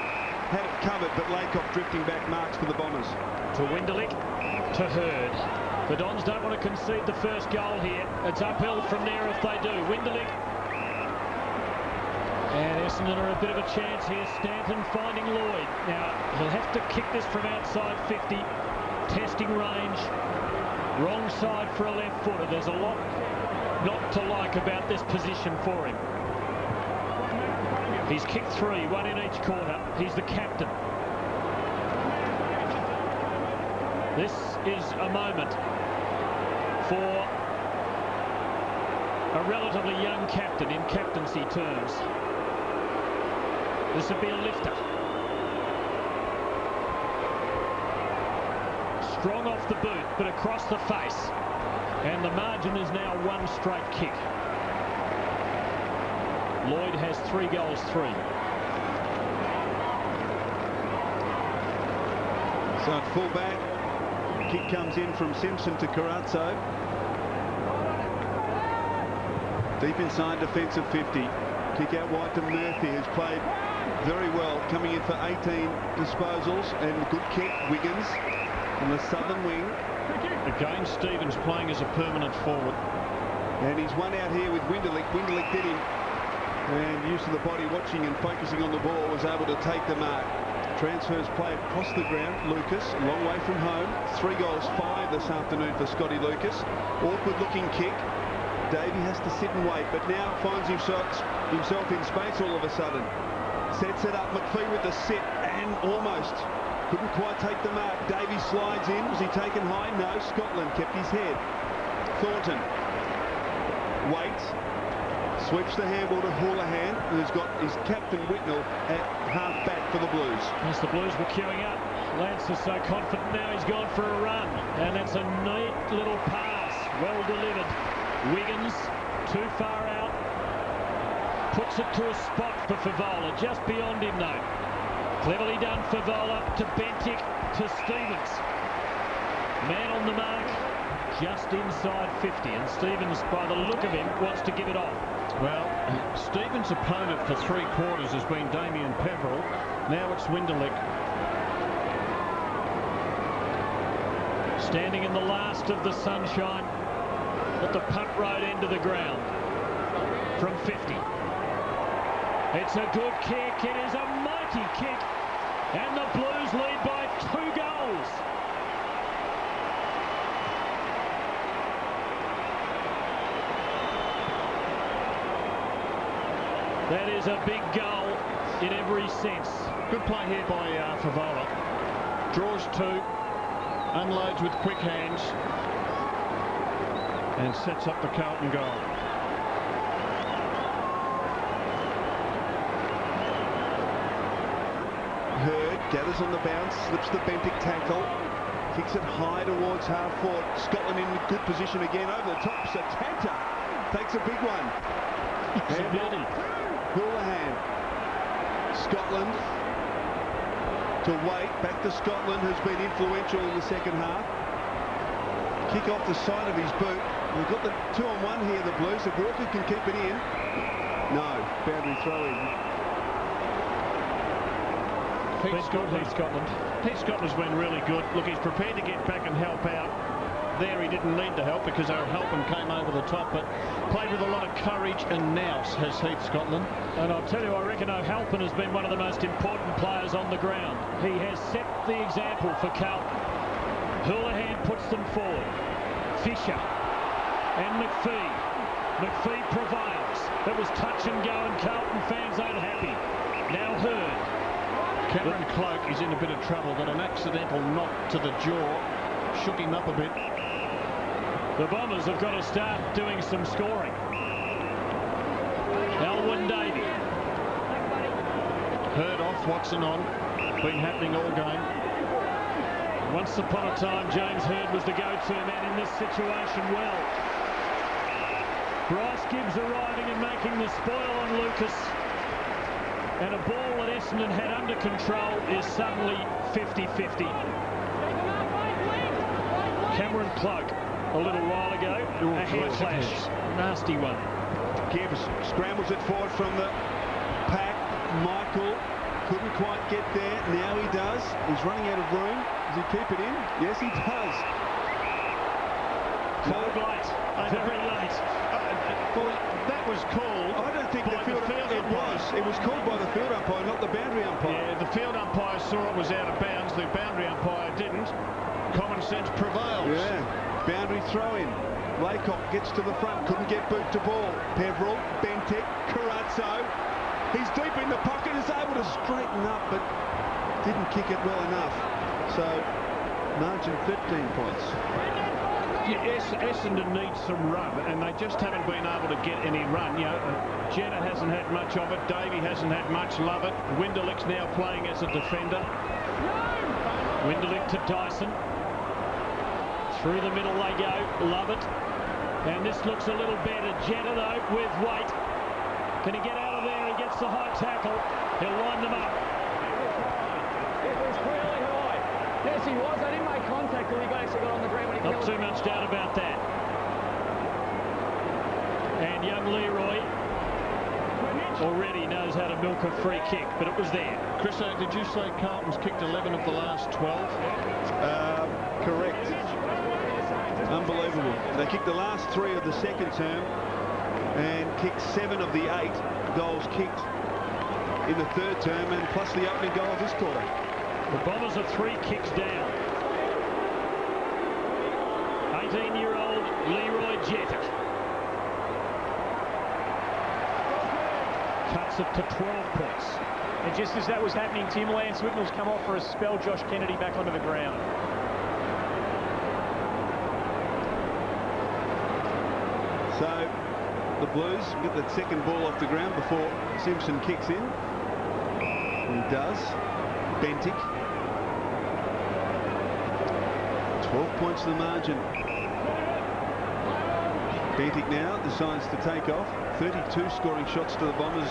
Had it covered, but Laycock drifting back, marks for the Bombers. To Winderlick, to Hurd. The Dons don't want to concede the first goal here. It's uphill from there if they do. Winderlick. And Essendon are a bit of a chance here. Stanton finding Lloyd. Now, he'll have to kick this from outside 50. Testing range. Wrong side for a left footer. There's a lot not to like about this position for him. He's kicked 3, 1 in each quarter. He's the captain. This is a moment for a relatively young captain in captaincy terms. This would be a lifter. Strong off the boot, but across the face. And the margin is now 1 straight kick. Lloyd has 3 goals, 3. So at full back, kick comes in from Simpson to Carazzo. Deep inside defensive 50. Kick out wide to Murphy, who's played very well, coming in for 18 disposals, and good kick, Wiggins on the southern wing. Again, Stevens playing as a permanent forward. And he's one out here with Winderlick. Winderlick did him, and use of the body, watching and focusing on the ball, was able to take the mark. Transfers played across the ground. Lucas, a long way from home. 3 goals, 5 this afternoon for Scotty Lucas. Awkward looking kick. Davey has to sit and wait, but now finds himself in space all of a sudden. Sets it up. McPhee with the sit and almost couldn't quite take the mark. Davey slides in. Was he taken high? No. Scotland kept his head. Thornton waits. Sweeps the handball to Houlihan, who's got his captain Whitnell at half-back for the Blues. As the Blues were queuing up, Lance is so confident now he's gone for a run. And that's a neat little pass. Well delivered. Wiggins, too far out. Puts it to a spot for Favola, just beyond him though. Cleverly done. Favola to Bentic to Stevens. Man on the mark, just inside 50. And Stevens, by the look of him, wants to give it off. Well, Stevens' opponent for 3 quarters has been Damien Peverill. Now it's Winderlick. Standing in the last of the sunshine at the punt road end of the ground from 50. It's a good kick. It is a mighty kick. And the Blues lead by 2 goals. That is a big goal in every sense. Good play here by Favola. Draws 2, unloads with quick hands, and sets up the Carlton goal. Hurd gathers on the bounce, slips the Bentic tackle, kicks it high towards half forward. Scotland in good position again over the top. Satanta takes a big one. It's a beauty. Houlihan. Scotland to wait. Back to Scotland, who's been influential in the second half. Kick off the side of his boot. We've got the 2-on-1 here, the Blues. If Walker can keep it in. No. Boundary throw in. Pete Scotland's been really good. Look, he's prepared to get back and help out. There he didn't need the help because our helping came over the top, but played with a lot of courage and nous has Heath Scotland. And I'll tell you, I reckon O'Halpin has been one of the most important players on the ground. He has set the example for Carlton. Houlihan puts them forward. Fisher and McPhee. McPhee prevails. It was touch and go and Carlton fans unhappy. Now Hurd. Cameron Cloak is in a bit of trouble. Got an accidental knock to the jaw. Shook him up a bit. The Bombers have got to start doing some scoring. Alwyn Davey. Hurd off, Watson on. Been happening all game. Once upon a time, James Hurd was the go-to man in this situation. Well, Bryce Gibbs arriving and making the spoil on Lucas. And a ball that Essendon had under control is suddenly 50-50. Cameron Cloak a little while ago, a head flash, nasty one. Gibbs scrambles it forward from the pack. Michael couldn't quite get there. Now he does. He's running out of room. Does he keep it in? Yes, he does. Called late, very late. That was called. I don't think the field umpire. It was called by the field umpire, not the boundary umpire. Yeah, the field umpire saw it was out of bounds. The boundary umpire didn't. Common sense prevails. Yeah, boundary throw-in. Laycock gets to the front, couldn't get boot to ball. Peverill, Bentic, Carazzo. He's deep in the pocket, is able to straighten up, but didn't kick it well enough. So, margin 15 points. Yes, Essendon needs some run, and they just haven't been able to get any run. You know, Jenner hasn't had much of it. Davey hasn't had much. Love it. Winderlick's now playing as a defender. Winderlick to Dyson. Through the middle they go. Love it. And this looks a little better. Jenner, though, with weight. Can he get out of there? He gets the high tackle. He'll wind them up. It was really high. Yes, he was. I didn't make contact till he actually got on the ground. Not too much doubt about that. And young Leroy already knows how to milk a free kick, but it was there. Chris, did you say Carlton's kicked 11 of the last 12? Correct. Unbelievable. They kicked the last 3 of the second term and kicked 7 of the 8 goals kicked in the third term, and plus the opening goal of this quarter. The Bombers are 3 kicks down. 17-year-old Leroy Jetta. Cuts it to 12 points. And just as that was happening, Tim, Lance Whitnell's come off for a spell. Josh Kennedy back onto the ground. So the Blues get that second ball off the ground before Simpson kicks in. He does. Bentic. 12 points the margin. Bentic now decides to take off. 32 scoring shots to the Bombers,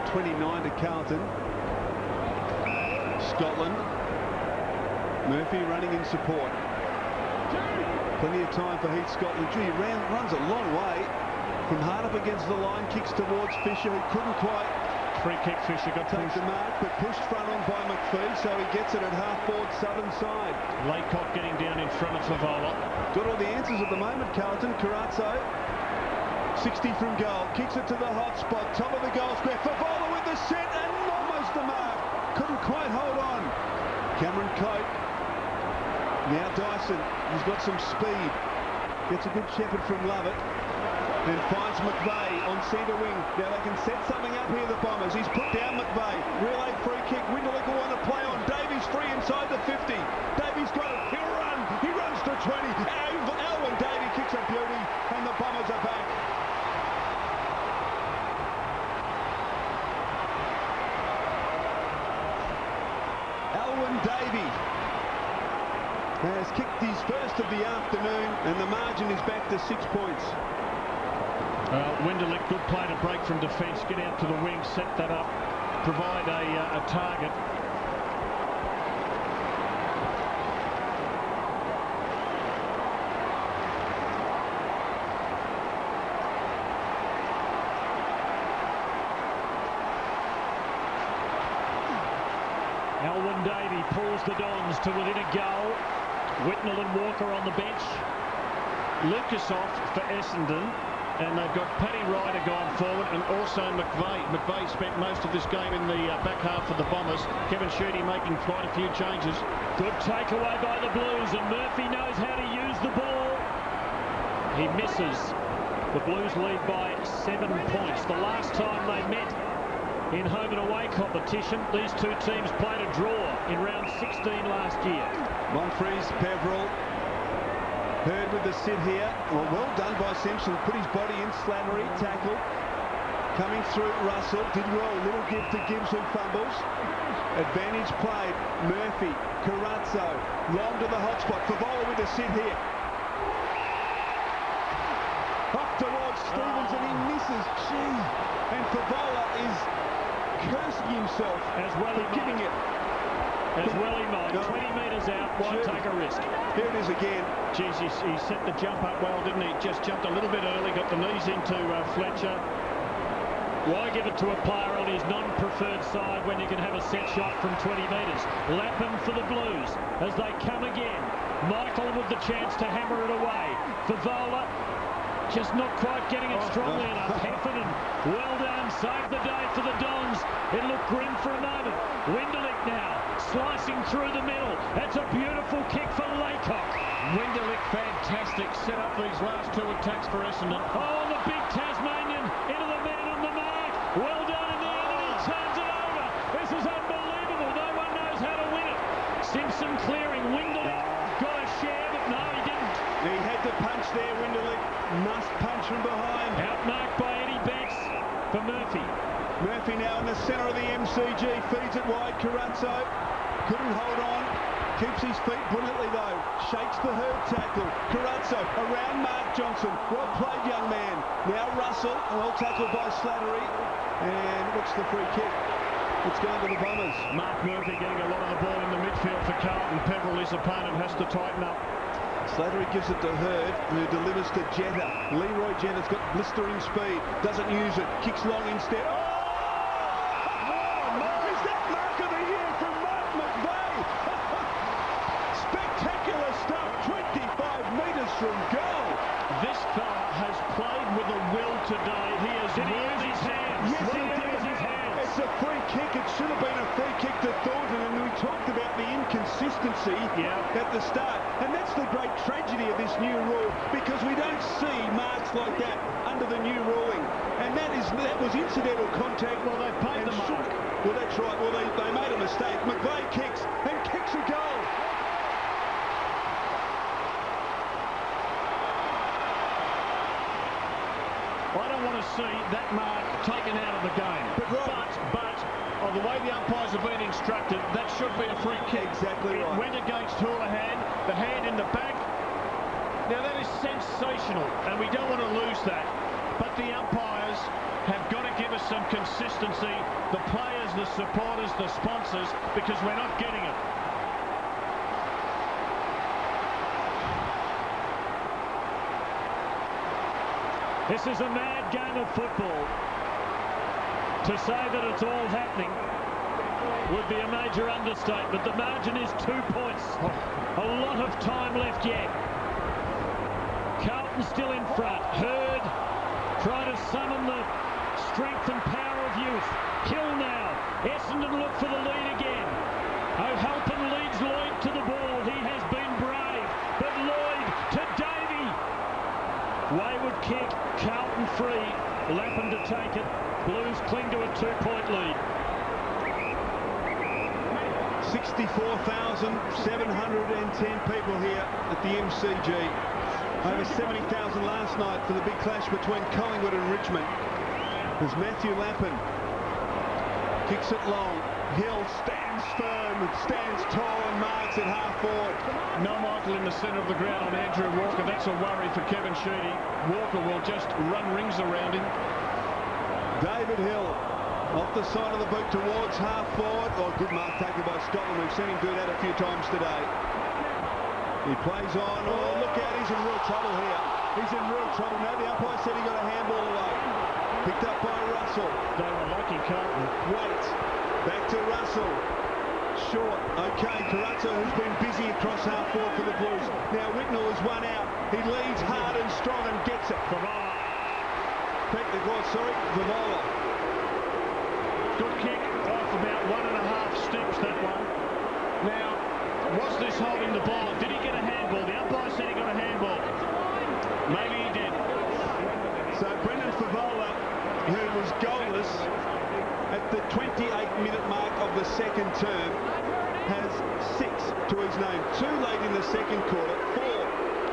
29 to Carlton. Scotland. Murphy running in support. Plenty of time for Heath Scotland. Gee, he runs a long way from hard up against the line, kicks towards Fisher, who couldn't quite free kick. Fisher got take the mark, but pushed front on by McPhee, so he gets it at half-forward southern side. Laycock getting down in front of Favola. Got all the answers at the moment, Carlton. Carazzo, 60 from goal, kicks it to the hot spot, top of the goal square. Favola with the set and almost the mark. Couldn't quite hold on. Cameron Cope. Now Dyson, he's got some speed. Gets a good shepherd from Lovett. Then finds McVeigh on centre wing. Now they can set something up here, the Bombers. He's put down McVeigh. Relay free kick. Winderlick will want to play on. Davies free inside the 50. Davies got it. He'll run. He runs to 20. Alwyn Davey kicks a beauty, and the Bombers are back. Alwyn Davey has kicked his first of the afternoon, and the margin is back to 6 points. Winderlick, good play to break from defence, get out to the wing, set that up, provide a target. Alwyn Davey pulls the Dons to within a goal. Whitnell and Walker on the bench. Lucas off for Essendon, and they've got Paddy Ryder gone forward, and also McVeigh. McVeigh spent most of this game in the back half of the Bombers. Kevin Sheedy making quite a few changes. Good takeaway by the Blues, and Murphy knows how to use the ball. He misses. The Blues lead by 7 points. The last time they met in home and away competition, these two teams played a draw in round 16 last year. Monfries, Peverill, Heard with the sit here. Well done by Simpson. Put his body in. Slattery, tackle. Coming through, Russell did well. Little gift to Gibbs, who fumbles. Advantage played. Murphy, Carazzo, long to the hot spot. Favola with the sit here. Up towards Stevens, and he misses. Gee. And Favola is cursing himself as well for giving it. As well he might. 20 metres out, won't take a risk. Here it is again. Geez, he set the jump up well, didn't he? Just jumped a little bit early, got the knees into Fletcher. Why give it to a player on his non-preferred side when you can have a set shot from 20 metres? Lapham for the Blues as they come again. Michael with the chance to hammer it away. Favola just not quite getting it strongly enough. Heffernan, well done, saved the day for the Dons. It looked grim for a moment. Winderlick now, slicing through the middle. That's a beautiful kick for Laycock. Winderlick, fantastic. Set up these last two attacks for Essendon. Oh, the big Tasmanian into the man on the mark. Well done in the end, and he turns it over. This is unbelievable. No one knows how to win it. Simpson clearing. Winderlick got a share, but no, he didn't. He had to punch there, Winderlick. Must punch from behind. Outmarked by Eddie Betts for Murphy. Murphy now in the centre of the MCG. Feeds it wide. Carazzo couldn't hold on. Keeps his feet brilliantly though. Shakes the Herd tackle. Carazzo around Mark Johnson. Well played, young man. Now Russell. Well tackled by Slattery. And what's the free kick? It's going to the Bombers. Mark Murphy getting a lot of the ball in the midfield for Carlton. Peverill, his opponent, has to tighten up. Slattery gives it to Herd, who delivers to Jetta. Leroy Jetta's got blistering speed. Doesn't use it. Kicks long instead. Is that mark of the year from Mark McVeigh? Spectacular stuff. 25 metres from goal. This fella has played with a will today. He has used his hands. Yes, he did. It's a free kick. It should have been a free kick to Thornton, and we talked about the inconsistency consistency at the start. And that's the great tragedy of this new rule, because we don't see marks like that under the new ruling. And that was incidental contact. Well, they paid the mark. Well, that's right. Well, they made a mistake. McVeigh kicks a goal. I don't want to see that mark taken out of the game. But of the way the umpires have been instructed, that should be a free kick. Exactly right. It went against Houlihan, the hand in the back. Now that is sensational, and we don't want to lose that. But the umpires have got to give us some consistency. The players, the supporters, the sponsors, because we're not getting it. This is a mad game of football. To say that it's all happening would be a major understatement. The margin is 2 points. A lot of time left yet. Carlton still in front. Hurd trying to summon the strength and power of youth. Hill now. Essendon look for the lead again. O'Halpin leads Lloyd to the ball. He has been brave. But Lloyd to Davey. Wayward kick. Carlton free. Lappin to take it. Blues cling to a 2-point lead. 64,710 people here at the MCG. Over 70,000 last night for the big clash between Collingwood and Richmond. As Matthew Lappin kicks it long. Hill stands firm, stands tall and marks at half forward. No Michael in the centre of the ground on Andrew Walker. That's a worry for Kevin Sheedy. Walker will just run rings around him. David Hill off the side of the boot towards half forward. Oh, good mark taken by Scotland. We've seen him do that a few times today. He plays on. Oh, look out, he's in real trouble here. He's in real trouble. Now the umpire said he got a handball away. Picked up by Russell. They were lucky, Carlton. Wait. Back to Russell. Short. Okay, Carazzo, who's been busy across half forward for the Blues. Now Whitnell is one out. He leads hard and strong and gets it. Favola. Favola. Good kick off about 1.5 steps, that one. Now, was this holding the ball? Did he get a handball? The umpire said he got a handball. Maybe he did. So Brendan Favola, who was goalless at the 28-minute mark of the second term, has 6 to his name. 2 late in the second quarter, 4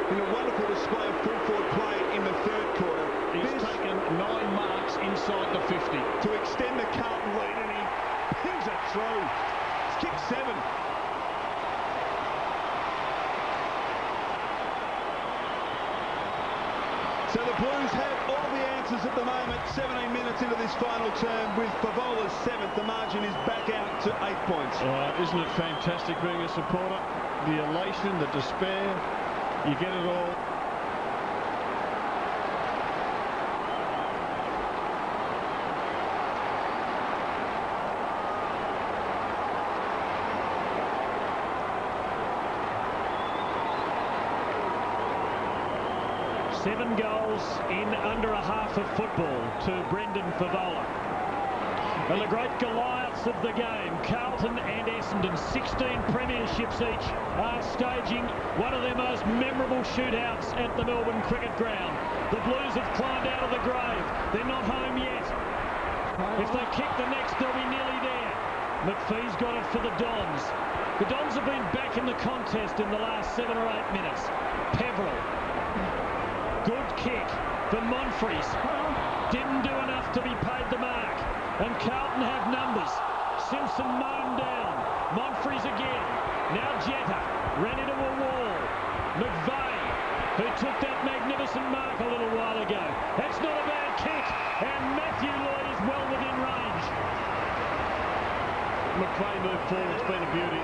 in a wonderful display of full forward play in the third quarter. He's taken 9 marks inside the 50. To extend the Carlton lead, and he pings it through. It's kick 7. So the Blues have all the answers at the moment. 17 minutes into this final term with Favola's 7th. The margin is back out to 8 points. Isn't it fantastic being a supporter? The elation, the despair, you get it all. Seven goals in under a half of football to Brendan Favola. And the great Goliaths of the game, Carlton and Essendon, 16 premierships each, are staging one of their most memorable shootouts at the Melbourne Cricket Ground. The Blues have climbed out of the grave. They're not home yet. If they kick the next, they'll be nearly there. McPhee's got it for the Dons. The Dons have been back in the contest in the last 7 or 8 minutes. Peverill. Good kick for Monfries. Didn't do enough to be paid the mark. And Carlton have numbers. Simpson mown down. Monfries again. Now Jetta ran into a wall. McVeigh, who took that magnificent mark a little while ago. That's not a bad kick. And Matthew Lloyd is well within range. McVeigh moved forward. It's been a beauty.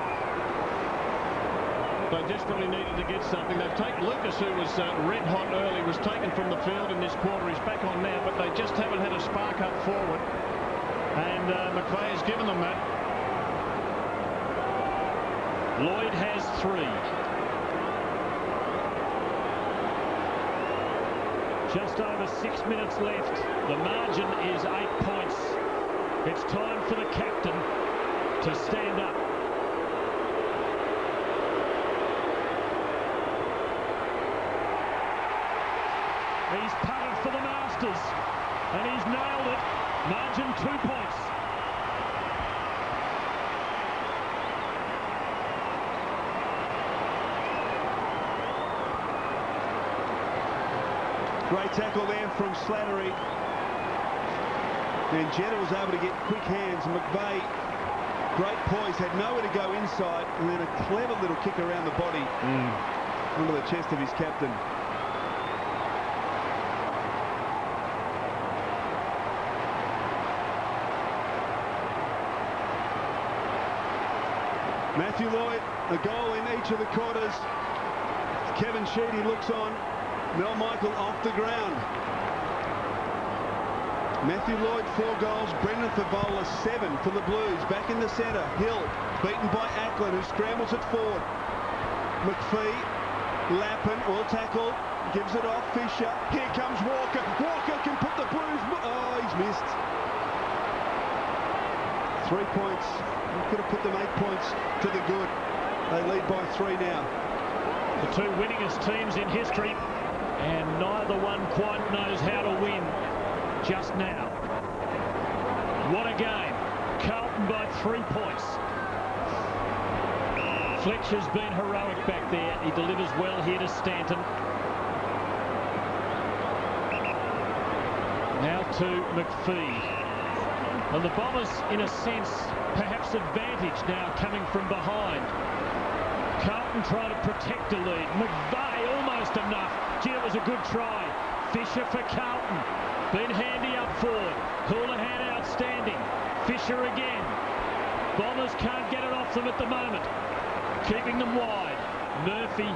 They desperately needed to get something. They've taken Lucas, who was red hot early, was taken from the field in this quarter. He's back on now, but they just haven't had a spark up forward. And McVeigh has given them that. Lloyd has 3. Just over 6 minutes left. The margin is 8 points. It's time for the captain to stand up. He's putted for the Masters, and he's nailed it. Margin 2 points. Great tackle there from Slattery. And Jenner was able to get quick hands. McVeigh, great poise, had nowhere to go inside, and then a clever little kick around the body under the chest of his captain. Matthew Lloyd, a goal in each of the quarters. Kevin Sheedy looks on. Mel Michael off the ground. Matthew Lloyd, 4 goals. Brendan Favola, 7 for the Blues. Back in the centre. Hill, beaten by Ackland, who scrambles it forward. McPhee, Lappin, all tackle, gives it off. Fisher, here comes Walker. Walker can put the Blues... Oh, he's missed. 3 points. He could have put them 8 points to the good. They lead by 3 now. The 2 winningest teams in history, and neither one quite knows how to win just now. What a game. Carlton by 3 points. Fletcher's been heroic back there. He delivers well here to Stanton. Now to McPhee. And the Bombers, in a sense, perhaps advantage now coming from behind. Carlton trying to protect a lead. McVeigh almost enough. Gee, it was a good try. Fisher for Carlton. Been handy up forward. Houlihan outstanding. Fisher again. Bombers can't get it off them at the moment. Keeping them wide. Murphy.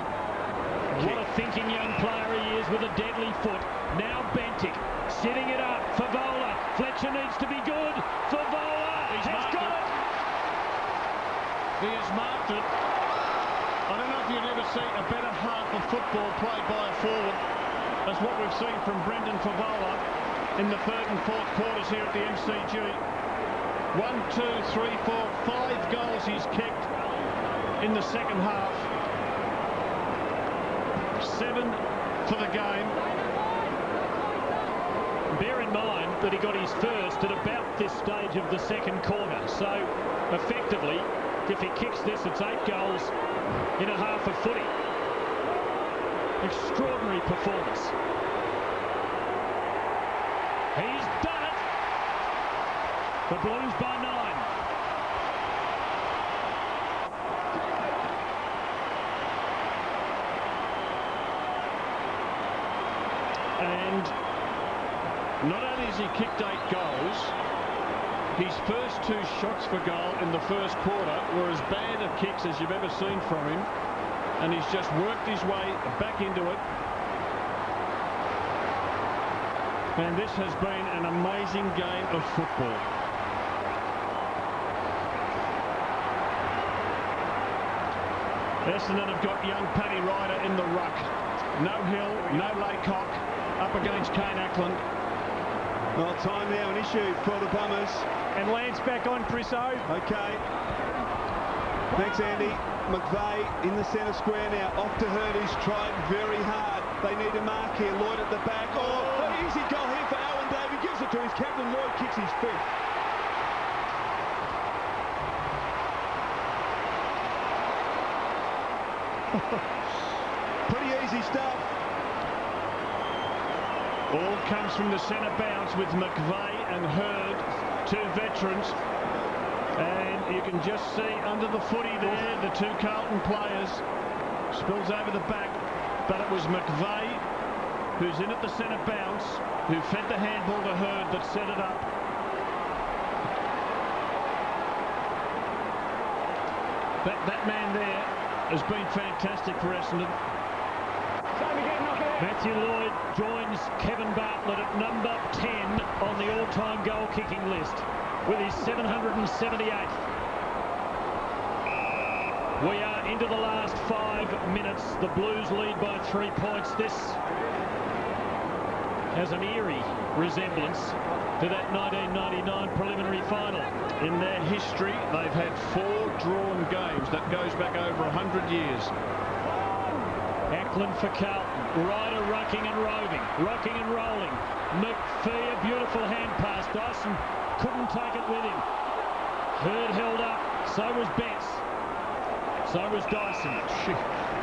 What a thinking young player he is with a deadly foot. Now Bentic. Sitting it up. Favola. Fletcher needs to be good. Favola. He's got it. He has marked it. I don't know if you'd ever see a better half of football played by a forward as what we've seen from Brendan Favola in the 3rd and 4th quarters here at the MCG. 1, 2, 3, 4, 5 goals he's kicked in the second half. 7 for the game. Bear in mind that he got his first at about this stage of the second quarter. So, effectively, if he kicks this, it's 8 goals in a half of footy. Extraordinary performance. He's done it. The Blues by 9. And not only has he kicked 8 goals, his first 2 shots for goal in the first quarter were as bad of kicks as you've ever seen from him, and he's just worked his way back into it. And this has been an amazing game of football. Essendon have got young Paddy Ryder in the ruck. No Hill, no Laycock up against Kane Ackland. Well, time now an issue for the Bombers. And Lance back on Priso. Okay. Thanks, Andy. McVeigh in the centre square now. Off to Hurd, who's tried very hard. They need a mark here. Lloyd at the back. Oh, an easy goal here for Alan Davey. Gives it to his captain. Lloyd kicks his 5th. Pretty easy stuff. All comes from the centre bounce with McVeigh and Hurd, 2 veterans. And you can just see under the footy there, the 2 Carlton players. Spills over the back, but it was McVeigh, who's in at the centre bounce, who fed the handball to Hurd that set it up. That man there has been fantastic for Essendon. Matthew Lloyd joins Kevin Bartlett at number 10 on the all-time goal-kicking list with his 778th. We are into the last 5 minutes. The Blues lead by 3 points. This has an eerie resemblance to that 1999 preliminary final. In their history, they've had 4 drawn games. That goes back over 100 years. Ackland for Carlton. Ryder rocking and rolling. McPhee, a beautiful hand pass. Dyson couldn't take it with him. Hurd held up. So was Betts. So was Dyson.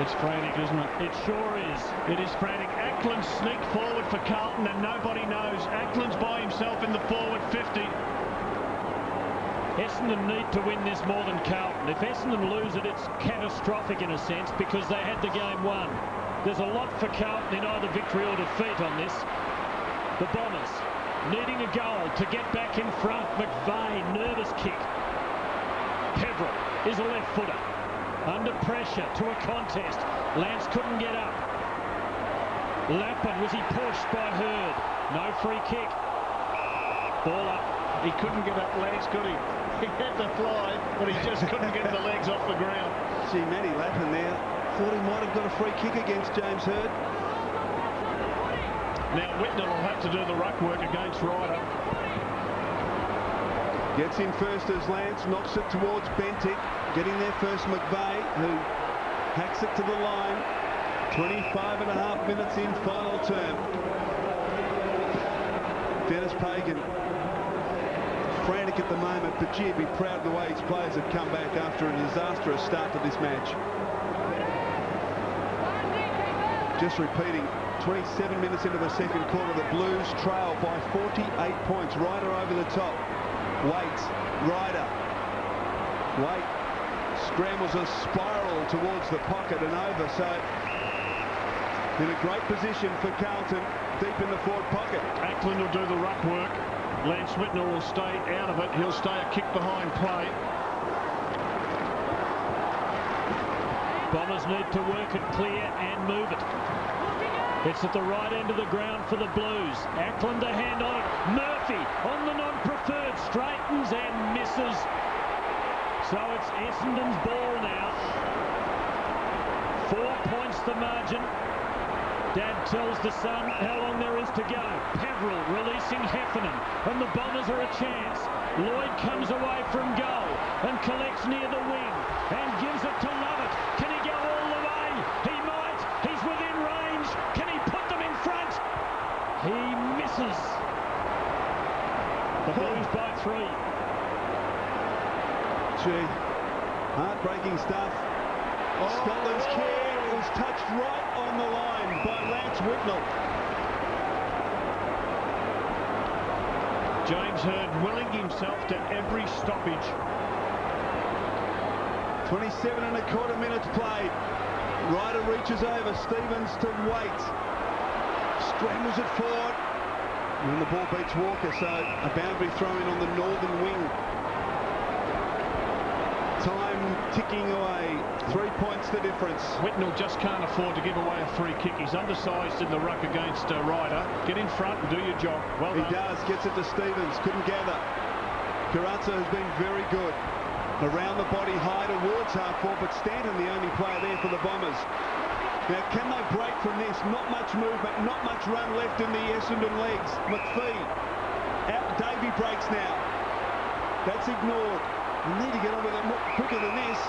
It's frantic, isn't it? It sure is. It is frantic. Ackland sneaked forward for Carlton and nobody knows. Ackland's by himself in the forward 50. Essendon need to win this more than Carlton. If Essendon lose it, it's catastrophic in a sense because they had the game won. There's a lot for Carlton in either victory or defeat on this. The Bombers needing a goal to get back in front. McVeigh, nervous kick. Peverill is a left footer. Under pressure to a contest. Lance couldn't get up. Lappin, was he pushed by Hurd? No free kick. Ball up. He couldn't get up, Lance, could he? He had to fly, but he just couldn't get the legs off the ground. Gee, Matty Lappin there thought he might have got a free kick against James Hurd. Now Whitnell will have to do the ruck work against Ryder. Gets in first as Lance knocks it towards Bentic. Getting there first McVeigh, who hacks it to the line. 25.5 minutes in, final term. Dennis Pagan, frantic at the moment, but gee, be proud of the way his players have come back after a disastrous start to this match. Just repeating, 27 minutes into the second quarter, the Blues trail by 48 points. Ryder over the top. Waits, Ryder. Wait scrambles a spiral towards the pocket and over, so in a great position for Carlton, deep in the forward pocket. Ackland will do the ruck work. Lance Whitnell will stay out of it. He'll stay a kick behind play. Bombers need to work it clear and move it. It's at the right end of the ground for the Blues. Ackland a hand on it. Murphy on the non-preferred, straightens and misses. So it's Essendon's ball now. 4 points the margin. Dad tells the son how long there is to go. Peverill releasing Heffernan, and the Bombers are a chance. Lloyd comes away from goal and collects near the wing and gives it to Lovett. Can he go all the way? He might. He's within range. Can he put them in front? He misses. The Blues by 3. Gee, heartbreaking stuff. Scotland's care was touched right on the line by Lance Whitnell. James Hurd willing himself to every stoppage. 27.25 minutes played. Ryder reaches over. Stevens to Wait. Scrambles it forward. And the ball beats Walker, so a boundary throw in on the northern wing. Time ticking away. 3 points the difference. Whitnell just can't afford to give away a free kick. He's undersized in the ruck against Ryder. Get in front and do your job. Well done. He does. Gets it to Stevens. Couldn't gather. Carrazzo has been very good. Around the body, high towards half forward, but Stanton the only player there for the Bombers. Now, can they break from this? Not much movement, not much run left in the Essendon legs. McPhee. Out. Davey breaks now. That's ignored. We need to get on with it quicker than this.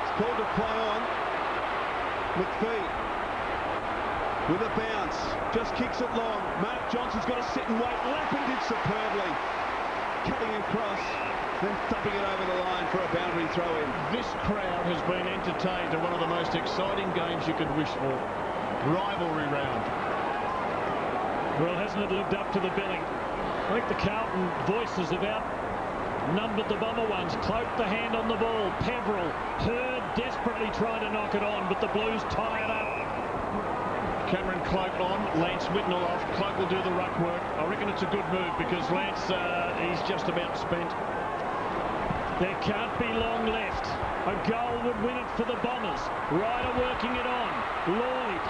It's called to play on. McPhee with a bounce. Just kicks it long. Mark Johnson's got to sit and wait. Lappin did superbly. Cutting across, then thumping it over the line for a boundary throw in. This crowd has been entertained to one of the most exciting games you could wish for. Rivalry round. Well, hasn't it lived up to the billing? I think the Carlton voices have outnumbered the Bomber ones. Cloak the hand on the ball. Peverill, Hurd desperately trying to knock it on, but the Blues tie it up. Cameron Cloak on, Lance Whitnell off. Cloak will do the ruck work. I reckon it's a good move because Lance, he's just about spent. There can't be long left. A goal would win it for the Bombers. Ryder working it on. Lloyd,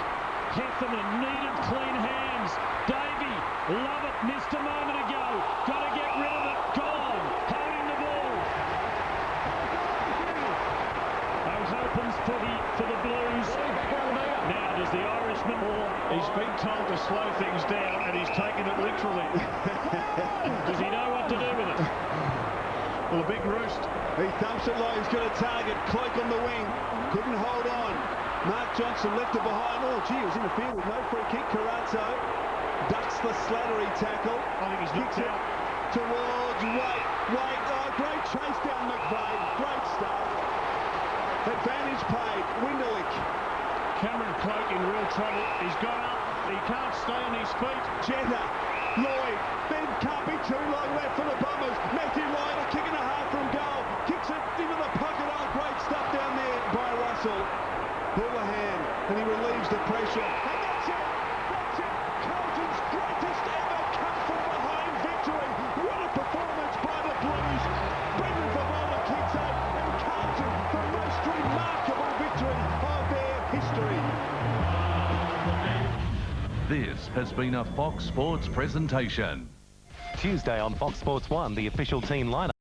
Heffernan needed clean hands. Davey, Lovett missed a moment ago. Got to get rid of it. Gone. Holding the ball. Opens for the Blues. Now does the Irishman. He's been told to slow things down and he's taken it literally. Does he know what to do with it? Well, a big roost. He thumps it low. He's got a target. Cloak on the wing. Couldn't hold on. Mark Johnson left it behind. Oh, gee, it was in the field with no free kick. Carazzo ducks the Slattery tackle. I think he's knocked out. Towards Wait. Oh, great chase down McVeigh. Great stuff. Advantage paid. Winderlich. Cameron Cloak in real trouble. He's got up. He can't stay on his feet. Jetta. Lloyd. Then can't be too long left for the Bombers. Matthew Lloyd, a kick and a half from goal. Kicks it into the pocket. Oh, great stuff down there by Russell. Houlihan. And he relieves the pressure. And that's it. That's it. Carlton's greatest ever come from behind victory. What a performance by the Blues. Brendan Favola kicks out. And Carlton, the most remarkable victory of their history. This has been a Fox Sports presentation. Tuesday on Fox Sports 1, the official team lineup.